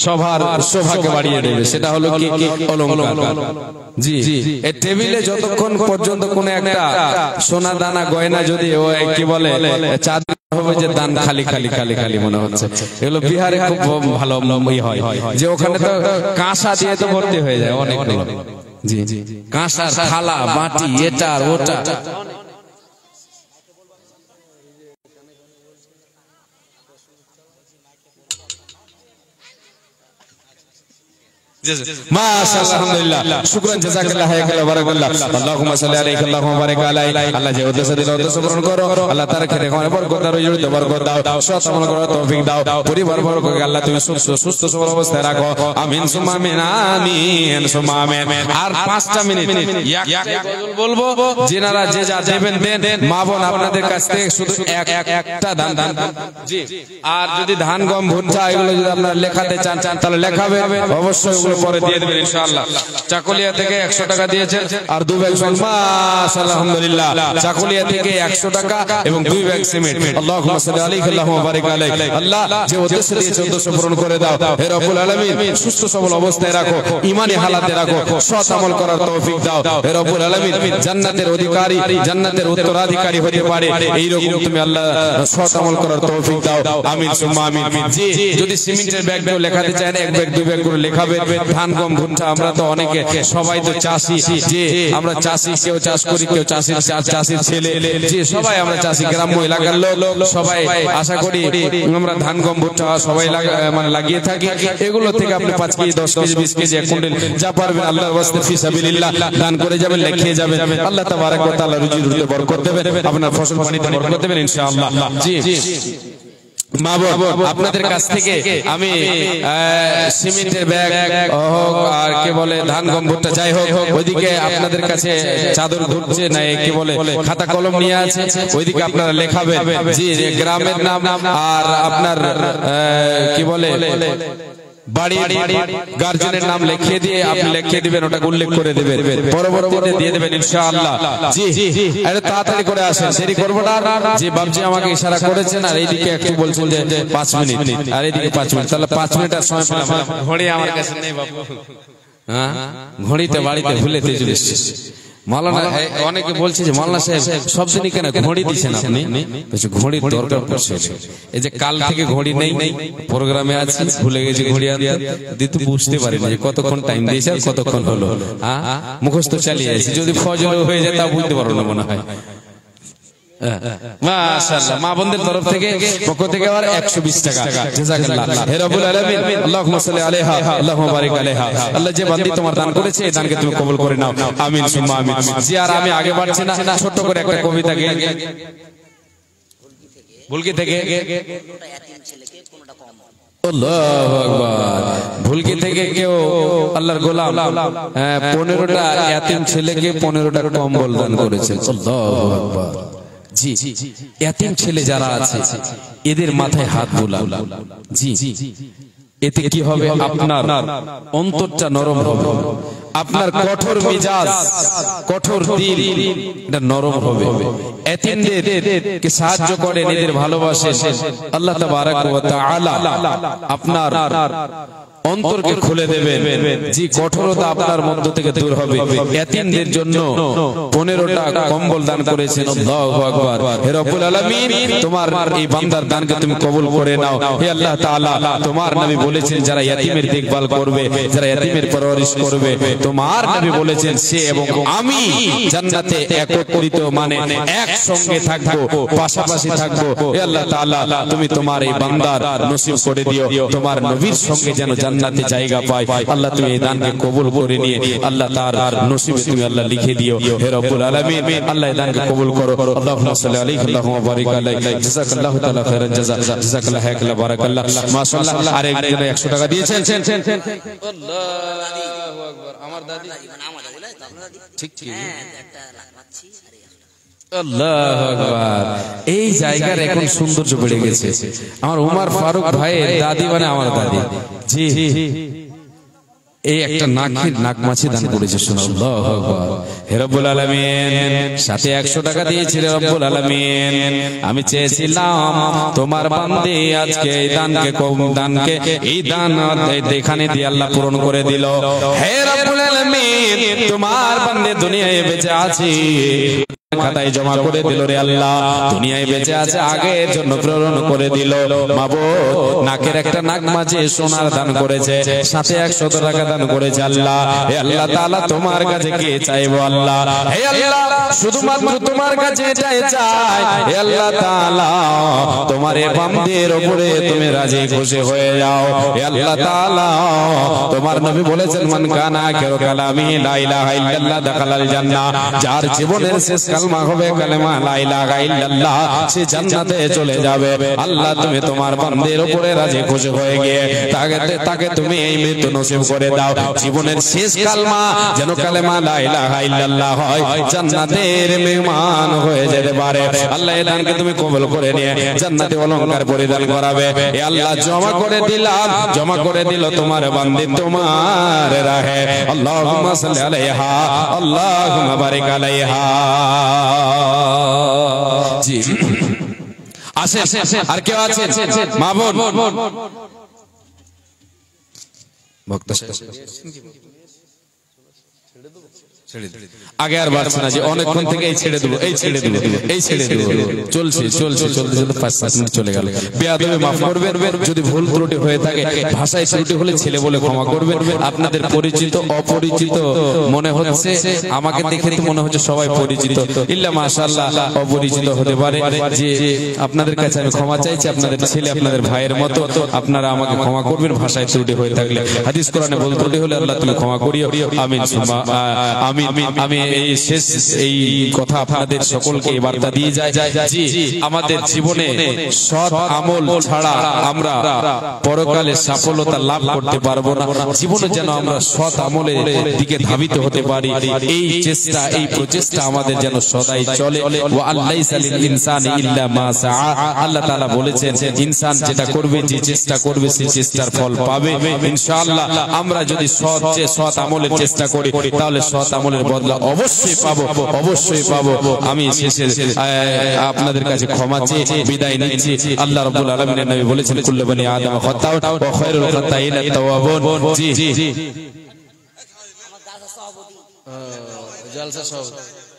সভার শোভাকে বাড়িয়ে দেবে, সেটা হলো কি অলংকার। জি এই টেবিলে যতক্ষণ পর্যন্ত কোন একটা সোনা দানা গয়না যদি কি বলে চাঁদ হবে যে দান খালি খালি খালি খালি মনে হচ্ছে, এগুলো বিহারে খুব ভালো হয় যে ওখানে তো কাঁসা দিয়ে তো ভর্তি হয়ে যায় অনেকগুলো। জি কাঁসা থালা বাটি এটা ওটা। মাশাআল্লাহ আলহামদুলিল্লাহ শুকরান জাযাকাল্লাহ হায়াকাল্লাহ বারাকাল্লাহ আল্লাহুম্মা সাল্লি আলাইহি আল্লাহুম্মা বারিক আলাইহি। আল্লাহ যে উদ্দেশ্য দিল উদ্দেশ্য পূরণ করো, আল্লাহ তার খেতে খাওয়ার বরকত দাও, রুজিতে বরকত দাও, সৎ আমল করার তৌফিক দাও, পরিবার বরকত আল্লাহ তুমি সুস্থ সবল অবস্থায় রাখো। আমিন সুম্মা আমিন আমিন সুম্মা আমিন। আর 5টা মিনিট বলবো, যিনারা যে যা দেবেন দেন। মা বোন আপনাদের কাছ থেকে শুধু একটা দান। জি আর যদি ধান গম ভুট্টা এগুলো যদি আপনারা লেখাতে চান তাহলে লেখাবে, অবশ্যই পরে দিয়ে দেবেন ইনশাআল্লাহ। চাকুলিয়া থেকে 100 টাকা দিয়েছেন আর 2 ব্যাগ মাশাআল্লাহ আলহামদুলিল্লাহ। চাকুলিয়া থেকে 100 টাকা এবং 2 ব্যাগ সিমেন্ট। আল্লাহুম্মা সাল্লি আলাইহি আল্লাহুম্মা বারিক আলাইহি। আল্লাহ যে উদ্দেশ্য দিয়েছে উদ্দেশ্য পূরণ করে দাও হে রব্বুল আলামিন। সুস্থ সবল অবস্থায় রাখো, ঈমানি হালাতে রাখো, সৎ আমল করার তৌফিক দাও হে রব্বুল আলামিন। জান্নাতের অধিকারী, জান্নাতের উত্তরাধিকারী হতে পারে এইরকম তুমি আল্লাহ সৎ আমল করার তৌফিক দাও। আমিন সুম্মা আমিন। জি যদি সিমেন্টের ব্যাগ কেউ লেখাতে চান 1 ব্যাগ 2 ব্যাগ করে লেখাবে। ধান গম ভুট্টা আমরা তো অনেকে সবাই তো চাষি, যে আমরা চাষি, কেউ চাষ করি, কেউ চাষির ছেলে, যে সবাই আমরা চাষি, গ্রাম্য এলাকার লোক সবাই আশা করি আমরা ধান গম ভুট্টা সবাই মানে লাগিয়ে থাকি। এগুলো থেকে আপনি 5 কেজি 10 কেজি 20 কেজি 1 কুইন্টাল যা পারবেন আল্লাহর ওয়াস্তে ফি সাবিলিল্লাহ দান করে যাবেন, লিখিয়ে যাবেন। আল্লাহ তাবারক ওয়া তাআলা রুজি রুজিতে বরকত দেবেন, আপনার ফসল পানিতে বরকত দেবেন ইনশাআল্লাহ। জি মা বোন আপনাদের কাছ থেকে আমি সিমেন্টের ব্যাগ হোক আর কে বলে ধান গম ভুট্টা যাই হোক, ওইদিকে আপনাদের কাছে চাদর ঘুরছে না কি বলে খাতা কলম নিয়ে আছে, ওইদিকে আপনারা লেখাবেন জি গ্রামের নাম আর আপনার কি বলে বাড়ি গার্জেনের নাম লিখিয়ে দিয়ে আপনি লিখিয়ে দিবেন, ওটা উল্লেখ করে দিবেন, পরবর্তীতে দিয়ে দিবেন ইনশাআল্লাহ। জি আরে তাড়াতাড়ি করে আসেন, দেরি করব না। যে বাবজি আমাকে ইশারা করেছেন আর এইদিকে একটু বলছেন যে 5 মিনিট আর এইদিকে 5 মিনিট, তাহলে 5 মিনিট আর সময় পেলাম। ঘড়ি আমার কাছে নেই বাবু, হ্যাঁ ঘড়িতে বাড়িতে ভুলেতে চলে এসেছে। মাওলানা অনেকে বলছে যে মাওলানা সাহেব সব দিনই কেন ঘড়ি দিচ্ছেন আপনি? ঘড়ির দরকার পড়ছে, এই যে কাল থেকে ঘড়ি নেই, প্রোগ্রামে আছে ভুলে গেছি ঘড়ি দিতে, বুঝতে পারিনি যে কতক্ষণ টাইম দিয়েছে আর কতক্ষণ হলো। মুখস্থ চালিয়ে আছি, যদি ফজর হয়ে যায় তা বুঝতে পারবো না মনে হয়। মাশাআল্লাহ মা বোনদের তরফ থেকে পক্ষ থেকে আবার 120 টাকা জাযাকাল্লাহ হে রব্বুল আলামিন। আল্লাহুম্মা সাল্লি আলাইহা আল্লাহুম্মা বারিক আলাইহা। আল্লাহ যে বান্দি তোমার দান করেছে এই দানকে তুমি কবুল করে নাও, আমিন সুম্মা আমিন। জি আর আমি আগে বাড়ছি না, ছোট করে একটা কবিতা গে ভুলকি থেকে আল্লাহু আকবার, ভুলকি থেকে কেউ আল্লাহর গোলাম 15টা ইয়াতিম ছেলেকে 15টা কম্বল দান করেছে। আল্লাহু আকবার। জি ইয়াতিম ছেলে যারা আছে এদের মাথায় হাত বুলান। জি এতে কি হবে? আপনার অন্তরটা নরম হবে, আপনার কঠোর মেজাজ কঠোর দিল এটা নরম হবে। এতিমদেরকে সাহায্য করেন, এদের ভালোবাসেন, আল্লাহ তাবারক ওয়া তাআলা আপনার অন্তরকে খুলে দেবেন। জি কঠোরতা আপনার মধ্য থেকে দূর হবে। এতিমদের জন্য 15টা কম্বল দান করেছেন। আল্লাহু আকবার। হে রব্বুল আলামিন তোমার এই বান্দার দানকে তুমি কবুল করে নাও। হে আল্লাহ তাআলা তোমার নবী বলেছেন যারা ইতিমের দেখভাল করবে, যারা ইতিমের পরওয়ারিশ করবে, তোমার নবী বলেছেন সে এবং আমি জান্নাতে একত্রিত মানে একসঙ্গে থাকবো, পাশাপাশি থাকবো। হে আল্লাহ তাআলা তুমি তোমার এই বান্দার নসিব করে দিও, তোমার নবীর সঙ্গে যেন জান্নাতে জায়গা পায়। আল্লাহ তুমি এই দানকে কবুল করে নিয়ে আল্লাহ তার নসিবে তুমি আল্লাহ লিখে দিও হে রব্বুল আলামিন। আল্লাহ এই দানকে কবুল করো। আল্লাহুম্মা সাল্লি আলাইহি আল্লাহুম্মা বারিক আলাইহি জাযাকাল্লাহু তাআলা খাইরান জাযা জাযাকাল্লাহু হায়াকাল্লাহ বারাকাল্লাহ মাশাআল্লাহ। আর একজন 100 টাকা দিয়েছেন। আল্লাহু আকবার। আমার দাদি ঠিক ঠিক আল্লাহু আকবার। এই জায়গার এখন সৌন্দর্য বেড়ে গেছে। আমার উমর ফারুক ভাইয়ের দাদি মানে আমার দাদি। জি এই একটা নাক মাছি দান করেছে। আল্লাহু আকবার। হে রব্বুল আলামিন সাথে 100 টাকা দিয়েছিল রব্বুল আলামিন। আমি চেয়েছিলাম তোমার বান্দে আজকে এই দানকে এই দান এখানে দিয়ে আল্লাহ পূরণ করে দিল। হে রব্বুল আলামিন তোমার বান্দে দুনিয়ায় বেঁচে আছে খাতায় জমা করে দিল রে আল্লাহ। দুনিয়ায় বেঁচে আছে আগের জন্য প্রেরণ করে দিল। মাবুদ নাকের একটা নাক মাঝে সোনার দান করেছে, সাথে 100 টাকা দান করেছে আল্লাহ। হে আল্লাহ তাআলা তোমার কাছে কি চাইবো আল্লাহ? হে আল্লাহ শুধুমাত্র তোমার কাছে এটাই চাই। হে আল্লাহ তাআলা তোমার এই বান্দার উপরে তুমি রাজি খুশি হয়ে যাও। হে আল্লাহ তাআলা তোমার নবী বলেছেন মান কানা আখিরু কালামি লা ইলাহা ইল্লাল্লাহ দাখালাল জান্নাহ। যার জীবনের শেষ কালমা হবে কালেমা লা ইলাহা ইল্লাল্লাহ, সে জান্নাতে চলে যাবে। আল্লাহ তুমি তোমার বান্দার উপরে রাজি খুশি হয়ে গিয়ে তাকে তুমি এই মৃত্যু নসিব করে দাও। জীবনের শেষ কালমা যেন কালেমা লা ইলাহা ইল্লাল্লাহ হয়, জান্নাতের মেহমান হয়ে যেতে পারে। আল্লাহ এই দানকে তুমি কবুল করে নিয়ে জান্নাতে অলংকার পরিধান করাবে। এ আল্লাহ জমা করে দিল তোমার বান্দি তোমার রাহে। আল্লাহুম্মা সাল্লি আলাইহা আল্লাহুম্মা বারিক আলাইহা। জি আসেন আর কেউ আছেন মা বোন ভক্ত আগে আর বাড়ছে না যে অনেকক্ষণ থেকে এই ছেড়ে দেবো চলছে 5 মিনিট চলে গেল। বেয়াদবি মাফ করবেন, যদি ভুল ত্রুটি হয়ে থাকে ভাষায় ত্রুটি হলে ছেলে বলে ক্ষমা করবেন। আপনাদের পরিচিত অপরিচিত মনে হচ্ছে, আমাকে দেখে তো মনে হচ্ছে সবাই পরিচিত, ইল্লা মাশাআল্লাহ অপরিচিত হতে পারে। যে আপনাদের কাছে আমি ক্ষমা চাইছি, আপনাদের ছেলে আপনাদের ভাইয়ের মতো, আপনারা আমাকে ক্ষমা করবেন ভাষায় ত্রুটি হয়ে থাকলে। হাদিস কোরআনে ভুল ত্রুটি হলে আল্লাহ তুমি ক্ষমা করিও। আমিন আমি এই শেষ এই কথা আপনাদের সকলকে বার্তা দিয়ে যাই। জি আমাদের জীবনে সৎ আমল ছাড়া আমরা পরকালে সফলতা লাভ করতে পারবো না। জীবনে যেন আমরা সৎ আমলের দিকে ধাবিত হতে পারি, এই চেষ্টা এই প্রচেষ্টা আমাদের যেন সদাই চলে। ওয়া আল্লাইসা লিল ইনসানি ইল্লা মা সাআ। আল্লাহ তাআলা বলেছেন ইনসান যেটা করবে, যে চেষ্টা করবে সেই চেষ্টার ফল পাবে ইনশাআল্লাহ। আমরা যদি সৎ আমলের চেষ্টা করি তাহলে সৎ আমলের বদলা অবশ্যই পাবো। আমি শেষে আপনাদের কাছে ক্ষমা চেয়ে বিদায় নিচ্ছি। আল্লাহ রাব্বুল আলামিনের নবী বলেছেন কুল্লু বনি আদম খাতাউন ওয়া খায়রুল খাতাইনা তাওয়াবুন। জি জলসা সব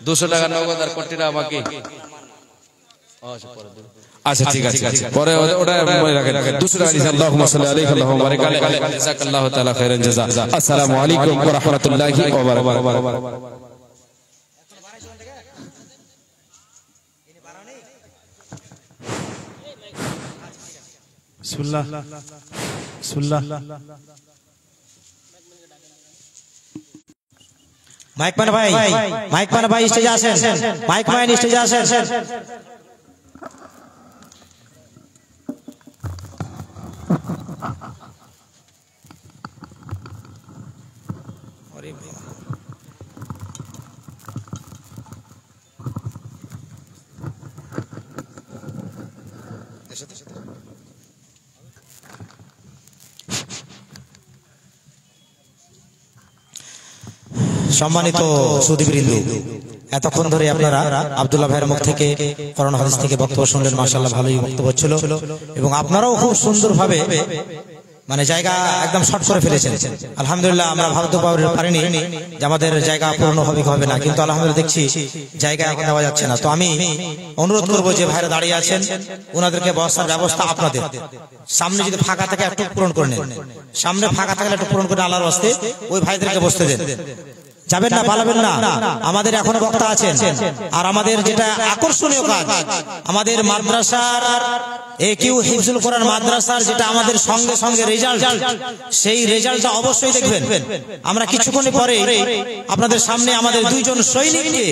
200 টাকা নগদ আর কোটিটা আমাকে। আচ্ছা ঠিক আছে পরে ওটা মনে রাখেন। 200 টাকা দিয়েছেন। আল্লাহুম্মা সাল্লি আলাইহি আল্লাহুম্মা বারিক আলাইহি জাযাকাল্লাহু তাআলা খাইরান জাযা। আসসালামু আলাইকুম ওয়া রাহমাতুল্লাহি ওয়া বারাকাতুহু। বিসমিল্লাহ মাইক মান ভাই স্টেজে আসেন। মাইক ম্যান স্টেজে আসেন। সম্মানিত সুধীবৃন্দ, এতক্ষণ ধরে আপনারা আব্দুল্লাহ ভাইয়ের মুখ থেকে কোরআন হাদিস থেকে বক্তব্য শুনলেন। মাশাআল্লাহ ভালোই বক্তব্য ছিল এবং আপনারাও খুব সুন্দরভাবে মানে জায়গা একদম শর্ট করে ফেলেছেন। আলহামদুলিল্লাহ আমরা ভাবতে পারিনি যে আমাদের জায়গা পূর্ণ হবে না, কিন্তু আলহামদুলিল্লাহ দেখছি জায়গা এখন দেওয়া যাচ্ছে না। তো আমি অনুরোধ করবো যে ভাইরা দাঁড়িয়ে আছেন ওনাদেরকে বসার ব্যবস্থা আপনাদের সামনে যদি ফাঁকা থাকে একটু পূরণ করে নেন। সামনে ফাঁকা থাকলে একটু পূরণ করে আল্লাহর ওয়াস্তে ওই ভাইদেরকে বসতে দেন। যাবেন না, পালাবেন না। আমাদের এখনো বক্তা আছেন। আর আমাদের যেটা আকর্ষণীয় কাজ, আমাদের মাদ্রাসার একিউ হিফজুল কোরআন মাদ্রাসার যেটা আমাদের সঙ্গে সঙ্গে রেজাল্ট, সেই রেজাল্টটা অবশ্যই দেখবেন। আমরা কিছুক্ষণ পরে আপনাদের সামনে আমাদের দুইজন সৈনিককে,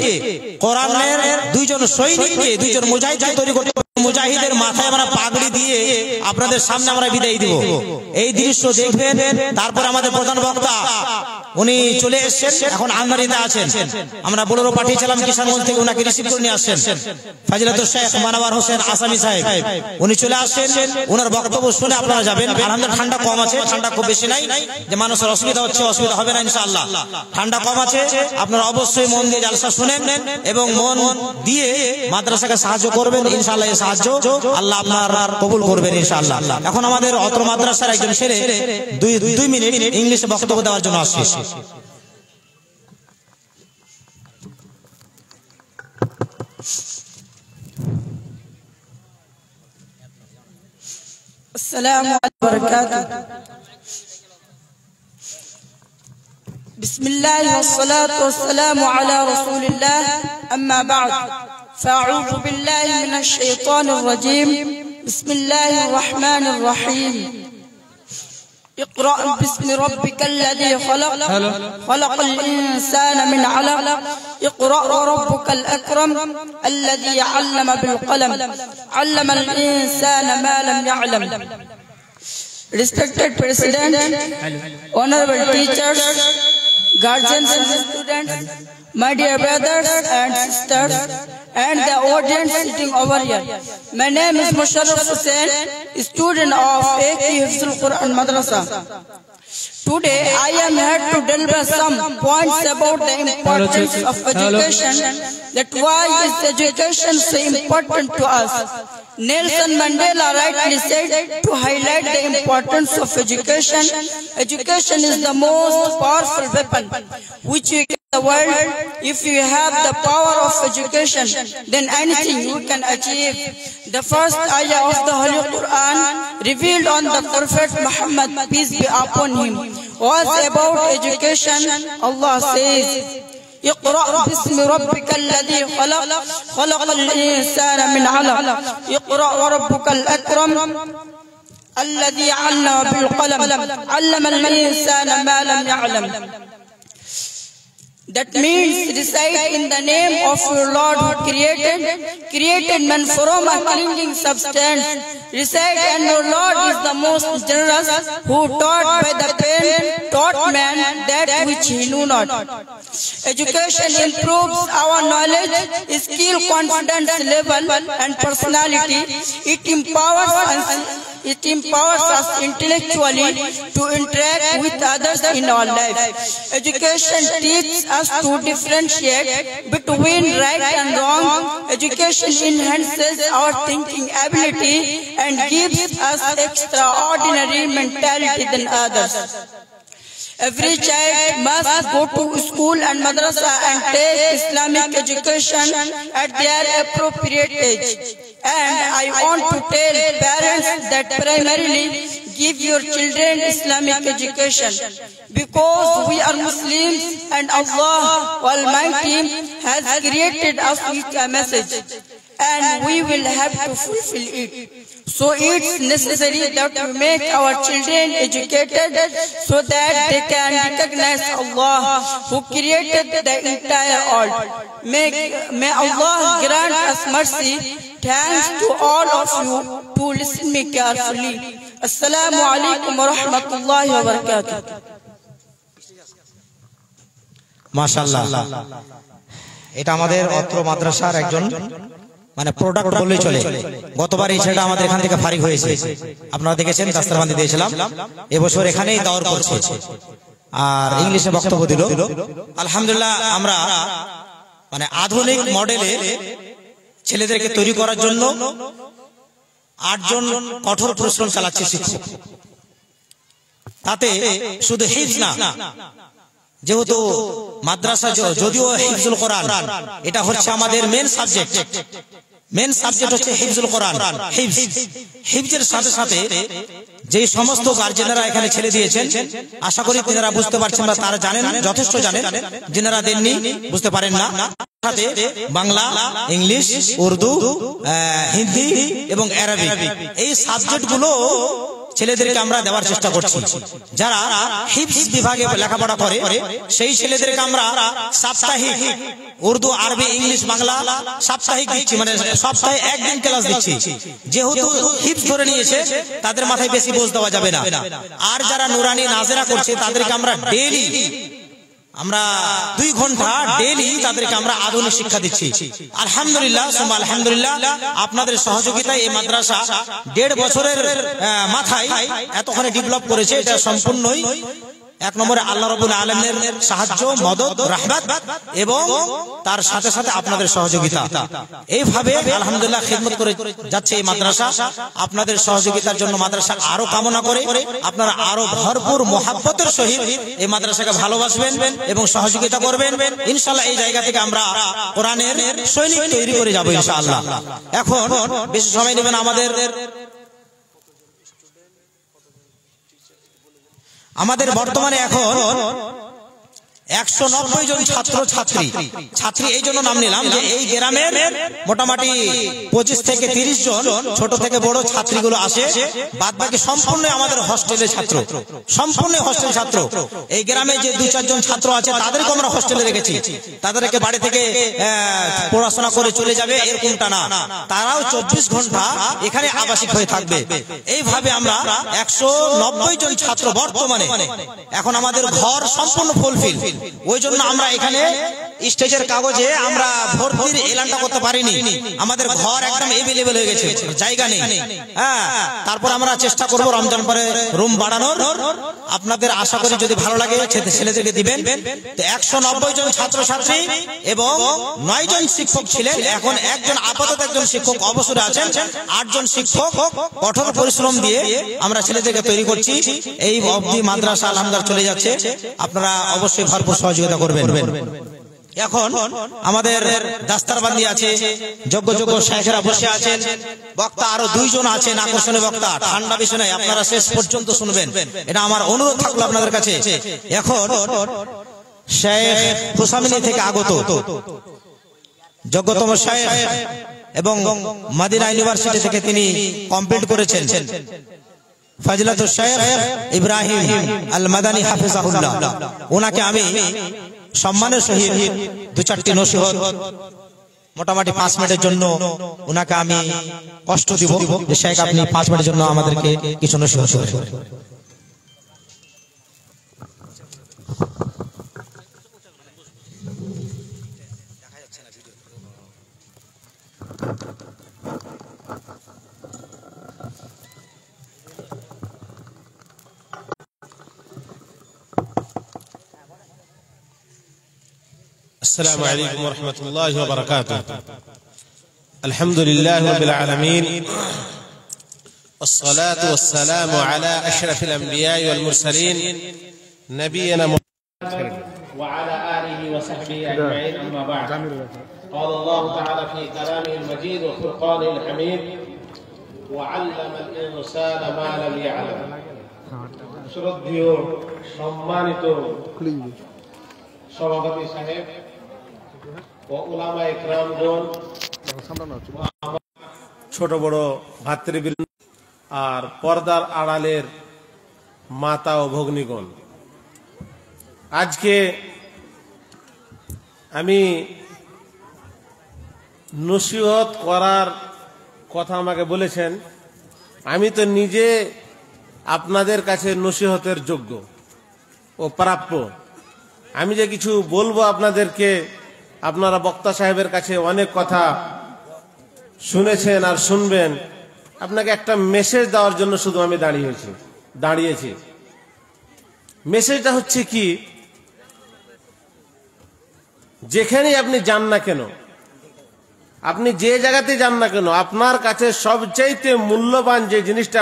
কোরআনের দুইজন সৈনিককে, দুইজন মুজাহিদকে তৈরি করতে, মুজাহিদের মাথায় আমরা পাগড়ি দিয়ে আপনাদের সামনে আমরা বিদায় দিব। এই দৃশ্য দেখবেন। তারপর আমাদের প্রধান বক্তা উনি চলে এসেছেন, এখন আলমারিতে আছেন। আমরা বোলেরো পাঠিয়েছিলাম কিষানগঞ্জ থেকে, ওনাকে রিসিভ করে নিয়ে আসছেন ফাজিলাতুল শেখ মানওয়ার হোসেন আসামি সাহেব। উনি চলে আসছেন, ওনার বক্তব্য শুনে আপনারা যাবেন। আলহামদুলিল্লাহ ঠান্ডা কম আছে, ঠান্ডা খুব বেশি নাই যে মানুষের অসুবিধা হচ্ছে, অসুবিধা হবে না ইনশাআল্লাহ। ঠান্ডা কম আছে, আপনারা অবশ্যই মন দিয়ে জালসা শুনেন এবং মন দিয়ে মাদ্রাসাকে সাহায্য করবেন। ইনশাআল্লাহ এই সাহায্য আল্লাহ আপনার কবুল করবেন ইনশাআল্লাহ। এখন আমাদের অত্র মাদ্রাসার একজন ছেলে 2 মিনিট ইংলিশে বক্তব্য দেওয়ার জন্য আসছে। السلام عليكم وبركاته. بسم الله والصلاة والسلام على رسول الله. أما بعد فأعوذ بالله من الشيطان الرجيم. بسم الله الرحمن الرحيم. اقرأ باسم ربك الذي خلق، خلق الإنسان من علق. اقرأ وربك الأكرم الذي علم بالقلم، علم الإنسان ما لم يعلم. Respected President, honorable teachers, guardians and students, my dear brothers and sisters, and the audience sitting over here. My name is Musharraf Hussain, student of Ekiu Hifzul Quran Madrasa. Today I am here to deliver some points about the importance of education, that why is education so important to us. Nelson Mandela rightly said, to highlight the importance of education, education is the most powerful weapon which you get in the world. If you have the power of education, then anything you can achieve. The first ayah of the Holy Quran revealed on the Prophet Muhammad, peace be upon him, was about education. Allah says, اقرأ باسم ربك الذي خلق، خلق الإنسان من علق. اقرأ وربك الأكرم الذي علم بالقلم، علم الإنسان ما لم يعلم. That means recite in the name of your Lord who created man from a clinging substance. Recite, and your Lord is the most generous, who taught by the pen, taught man that which he knew not. Education improves our knowledge, skill, confidence level and personality. It empowers us intellectually to interact with others in our life. Education teaches us to differentiate between right and wrong. Education enhances our thinking ability and gives us extraordinary mentality than others. Every child must go to school and madrasa and take Islamic education at their appropriate age. And I want to tell parents that primarily give your children Islamic education, because we are Muslims and Allah Almighty has created us with a message, and we will have to fulfill it. So it's necessary that we make our children educated so that they can recognize Allah who created the entire world. May Allah grant us mercy. Thanks to all of you to listen me carefully. Assalamu alaikum wa rahmatullahi wa barakatuh. মাশাআল্লাহ, এটা আমাদের অত্র মাদ্রাসার একজন মানে product বললেই চলে। গতবার এই ছেলেটা আমাদের এখান থেকে ফারিক হয়েছে, আপনারা দেখেছেন, দাস্তারবান্দি দিয়েছিলাম। এবছর এখানেই দাওয়ার করছে আর ইংলিশে বক্তব্য দিল। আলহামদুলিল্লাহ, আমরা মানে আধুনিক মডেলে ছেলেদেরকে তৈরি করার জন্য 8 জন কঠোর পরিশ্রম চালাচ্ছে শিক্ষক। তাতে শুধু হিফজ না, যেহেতু মাদ্রাসা যদিও হিফজুল কোরআন এটা হচ্ছে আমাদের মেন সাবজেক্ট হচ্ছে হিফজুল কোরআন। হিফজের সাথে সাথে যেই সমস্ত গার্জেনেরা এখানে ছেলে দিয়েছেন, আশা করি তিনারা বুঝতে পারছেন বা তারা জানেন, যথেষ্ট জানেন। যিনারা দেননি, বুঝতে পারেন না, সাথে বাংলা, ইংলিশ, উর্দু, হিন্দি এবং আরবি এই সাবজেক্টগুলো ছেলেদেরকে আমরা দেওয়ার চেষ্টা করছি। যারা হিফজ বিভাগে লেখাপড়া করে সেই ছেলেদেরকে আমরা সাপ্তাহিক উর্দু, আরবি, ইংলিশ, বাংলা সাপ্তাহিক দিচ্ছি, মানে সপ্তাহে একদিন ক্লাস দিচ্ছি। যেহেতু হিফজ ধরে নিয়েছে তাদের মাথায় বেশি বোঝ দেওয়া যাবে না। আর যারা নুরানি নাজেরা করছে তাদেরকে আমরা ডেইলি 2 ঘন্টা ডেইলি তাদেরকে আমরা আধুনিক শিক্ষা দিচ্ছি। আলহামদুলিল্লাহ, আলহামদুলিল্লাহ, আপনাদের সহযোগিতায় এই মাদ্রাসা 1.5 বছরের মাথায় এতখানি ডেভেলপ করেছে। এটা সম্পূর্ণই এক নম্বরে আল্লাহ রাব্বুল আলামিনের সাহায্য, মদদ, রাহমাত এবং তার সাথে সাথে আপনাদের সহযোগিতা। এইভাবে আলহামদুলিল্লাহ খিদমত করে যাচ্ছে এই মাদ্রাসা। আপনাদের সহযোগিতার জন্য মাদ্রাসা আরো কামনা করে আপনারা আরো ভরপুর মোহাব্বতের সহিত এই মাদ্রাসাকে ভালোবাসবেন এবং সহযোগিতা করবেন। ইনশাআল্লাহ এই জায়গা থেকে আমরা কোরআনের সৈনিক তৈরি করে যাব ইনশাআল্লাহ। এখন বেশি সময় নেবেন আমাদের বর্তমানে এখন 190 জন ছাত্র ছাত্রী এই জন্য নাম নিলাম যে এই গ্রামের মোটামুটি 25 থেকে 30 জন ছোট থেকে বড় ছাত্রীগুলো আসে। বাদ বাকি সম্পূর্ণ আমাদের হোস্টেলের ছাত্র, সম্পূর্ণ হোস্টেল ছাত্র। এই গ্রামে যে 2-4 জন ছাত্র আছে তাদেরকে আমরা হোস্টেলে রেখেছি। তাদেরকে বাড়ি থেকে পড়াশোনা করে চলে যাবে এরকমটা না, তারাও 24 ঘন্টা এখানে আবাসিক হয়ে থাকবে। এইভাবে আমরা 190 জন ছাত্র বর্তমানে এখন আমাদের ঘর সম্পূর্ণ ফুলফিল। ওই জন্য আমরা এখানে স্টেজের কাগজে আমরা ভর্তির এলানটা করতে পারিনি। আমাদের ঘর একদম এভেলেবেল হয়ে গেছে, জায়গা নেই। হ্যাঁ, তারপর আমরা চেষ্টা করব রমজান পরে রুম বাড়ানোর। আপনাদের আশা করি যদি ভালো লাগে ছেলেদেরকে দিবেন। তো 190 জন ছাত্রছাত্রী এবং 9 জন শিক্ষক ছিলেন। এখন আপাতত একজন শিক্ষক অবসরে আছেন। 8 জন শিক্ষক কঠোর পরিশ্রম দিয়ে আমরা ছেলেদেরকে তৈরি করছি। এই অবধি মাদ্রাসা আলহামদুলিল্লাহ চলে যাচ্ছে। আপনারা অবশ্যই ভরপুর সহযোগিতা করবেন। এখন আমাদের দাস্তারবান্দি আছে, যোগ্য শাইখেরা বসে আছেন, বক্তা আরো 2 জন আছেন, আকর্ষণীয় বক্তা। ঠান্ডা বিষয় নয়, আপনারা শেষ পর্যন্ত শুনবেন, এটা আমার অনুরোধ থাকলো আপনাদের কাছে। এখন শেখ হুসামিনী থেকে আগত যোগ্যতম শাইখ এবং মদিনা ইউনিভার্সিটি থেকে তিনি কমপ্লিট করেছেন ফজিলাতুল শাইখ ইব্রাহিম আল মাদানী হাফিজাহুল্লাহ। ওনাকে আমি সম্মানের সহিত 2-4টি নসিহত মোটামুটি 5 মিনিটের জন্য ওনাকে আমি কষ্ট দিব যে শেখ আপনি 5 মিনিটের জন্য আমাদেরকে কিছু নসিহত করবেন। السلام عليكم ورحمة الله وبركاته. الحمد لله رب العالمين، والصلاة والسلام على أشرف الأنبياء والمرسلين نبينا محمد وعلى آله وصحبه أجمعين. أما بعد، قال الله تعالى في كلامه المجيد وفرقانه الحميد: وعلم الإنسان ما لم يعلم. শ্রদ্ধেয় সম্মানিত সভাপতি সাহেব ও উলামা ইকরামগণ, ছোট বড় ভাতৃবৃন্দ আর পর্দার আড়ালের মাতা ও ভগ্নীগণ, আজকে আমি নসিহত করার কথা আমাকে বলেছেন। আমি তো নিজে আপনাদের কাছে নসিহতের যোগ্য ও প্রাপ্য। আমি যে কিছু বলবো আপনাদেরকে, আপনারা বক্তা সাহেবের কাছে অনেক কথা শুনেছেন আর শুনবেন। আপনাকে একটা মেসেজ দেওয়ার জন্য শুধু আমি দাঁড়িয়েছি। মেসেজটা হচ্ছে কি, যেখানেই আপনি যান না কেন, আপনি যে জায়গাতে যান না কেন, আপনার কাছে সবচাইতে মূল্যবান যে জিনিসটা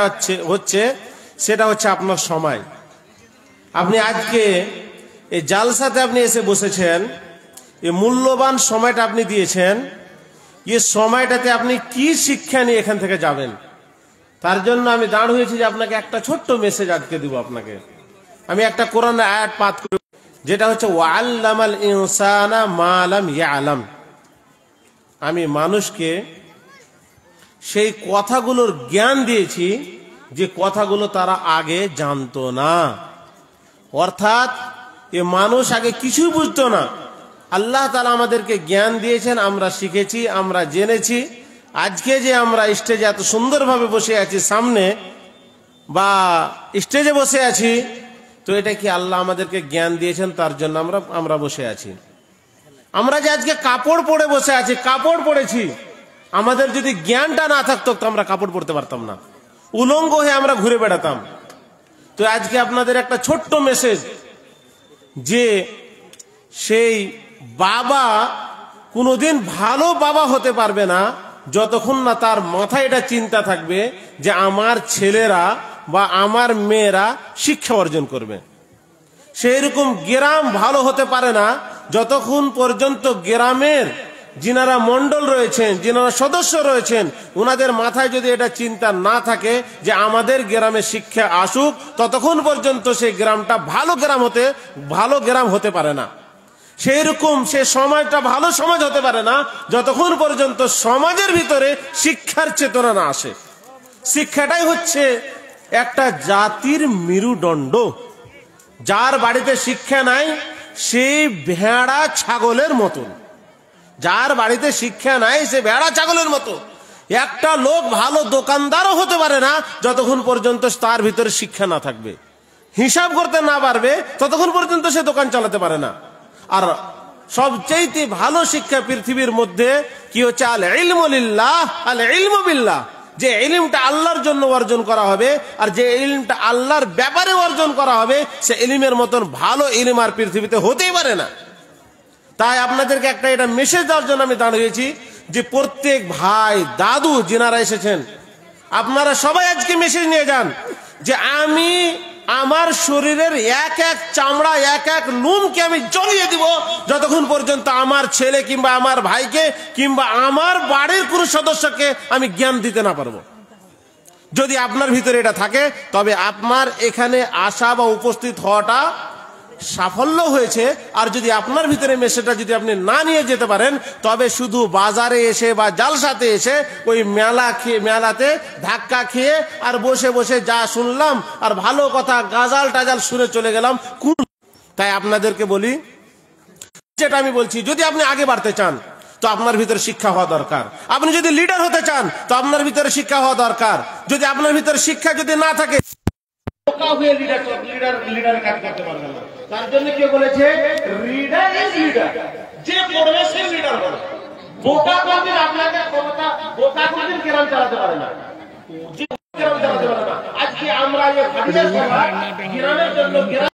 হচ্ছে সেটা হচ্ছে আপনার সময়। আপনি আজকে এই জালসাতে আপনি এসে বসেছেন, এই মূল্যবান সময়টা আপনি দিয়েছেন। এই সময়টাতে আপনি কি শিক্ষা নিয়ে এখান থেকে যাবেন, তার জন্য আমি দাঁড় হয়েছি যে আপনাকে একটা ছোট্ট মেসেজ আজকে দিব। আপনাকে আমি একটা কোরআনের আয়াত পাঠ করি, যেটা হচ্ছে ওয়াল্লামাল ইনসানা মা লাম ইয়ালাম। আমি মানুষকে সেই কথাগুলোর জ্ঞান দিয়েছি যে কথাগুলো তারা আগে জানতো না। অর্থাৎ এ মানুষ আগে কিছুই বুঝতো না, আল্লাহ তাআলা আমাদেরকে জ্ঞান দিয়েছেন, আমরা শিখেছি, আমরা জেনেছি। আজকে যে আমরা স্টেজে এত সুন্দরভাবে বসে আছি, সামনে বা স্টেজে বসে আছি, তো এটা কি আল্লাহ আমাদেরকে জ্ঞান দিয়েছেন, তার জন্য আমরা বসে আছি। আমরা যে আজকে কাপড় পরে বসে আছি, কাপড় পরেছি, আমাদের যদি জ্ঞানটা না থাকতো তো আমরা কাপড় পরতে পারতাম না, উলঙ্গ হয়ে আমরা ঘুরে বেড়াতাম। তো আজকে আপনাদের একটা ছোট্ট মেসেজ, যে সেই বাবা কোনোদিন ভালো বাবা হতে পারবে না যতক্ষণ না তার মাথায় এটা চিন্তা থাকবে যে আমার ছেলেরা বা আমার মেয়েরা শিক্ষা অর্জন করবে। সেই রকম গ্রাম ভালো হতে পারে না যতক্ষণ পর্যন্ত গ্রামের যিনারা মন্ডল রয়েছেন, যিনারা সদস্য রয়েছেন, ওনাদের মাথায় যদি এটা চিন্তা না থাকে যে আমাদের গ্রামে শিক্ষা আসুক, ততক্ষণ পর্যন্ত সেই গ্রামটা ভালো গ্রাম হতে পারে না। সেই রকম সে সমাজটা ভালো সমাজ হতে পারে না যতক্ষণ পর্যন্ত সমাজের ভিতরে শিক্ষার চেতনা না আসে। শিক্ষাটাই হচ্ছে একটা জাতির মেরুদণ্ড। যার বাড়িতে শিক্ষা নাই সেই ভেড়া ছাগলের মতন, যার বাড়িতে শিক্ষা নাই সে ভেড়া ছাগলের মতো। একটা লোক ভালো দোকানদারও হতে পারে না যতক্ষণ পর্যন্ত তার ভিতরে শিক্ষা না থাকবে, হিসাব করতে না পারবে, ততক্ষণ পর্যন্ত সে দোকান চালাতে পারে না। আর সবচেয়ে ভালো শিক্ষা পৃথিবীর মধ্যে কি হচ্ছে? আল ইলমু লিল্লাহ, আল ইলমু বিল্লাহ। যে ইলমটা আল্লাহর জন্য অর্জন করা হবে আর যে ইলমটা আল্লাহর ব্যাপারে অর্জন করা হবে, সে ইলমের মতন ভালো ইলম আর পৃথিবীতে হতেই পারে না। তাই আপনাদেরকে একটা এটা মেসেজ দেওয়ার জন্য আমি দাঁড়িয়েছি যে প্রত্যেক ভাই দাদু যিনারা এসেছেন, আপনারা সবাই আজকে মেসেজ নিয়ে যান যে আমি আমার শরীরের এক এক চামড়া, এক এক নুনকে আমি জ্বলিয়ে দিব যতক্ষণ পর্যন্ত আমার ছেলে কিংবা আমার ভাইকে কিংবা আমার বাড়ির কোনো সদস্যকে আমি জ্ঞান দিতে না পারবো। যদি আপনার ভিতরে এটা থাকে তবে আপনার এখানে আসা বা উপস্থিত হওয়াটা সাফল্য হয়েছে। আর যদি আপনার ভিতরে মেসেজটা যদি আপনি না নিয়ে যেতে পারেন, তবে শুধু বাজারে এসে বা জালসাতে এসে ওই মেলাতে ধাক্কা খেয়ে আর বসে বসে যা শুনলাম আর ভালো কথা গাজাল টাজাল শুনে চলে গেলাম। তাই আপনাদেরকে বলি, যেটা আমি বলছি, যদি আপনি আগে বাড়তে চান তো আপনার ভিতরে শিক্ষা হওয়া দরকার। আপনি যদি লিডার হতে চান তো আপনার ভিতরে শিক্ষা হওয়া দরকার। যদি আপনার ভিতরে শিক্ষা যদি না থাকে, লিডারের কাজ করতে পারবেন না। তার জন্য কে বলেছে লিডার ইজ লিডার, যে পড়বে সে লিডার হবে। বোকা কোনদিন আপনাকে ক্ষমতা, বোকা কোনদিন গ্রাম চালাতে পারে না, গ্রাম চালাতে পারে না। আজকে আমরা এই ভাটিয়া সভা গ্রামের জন্য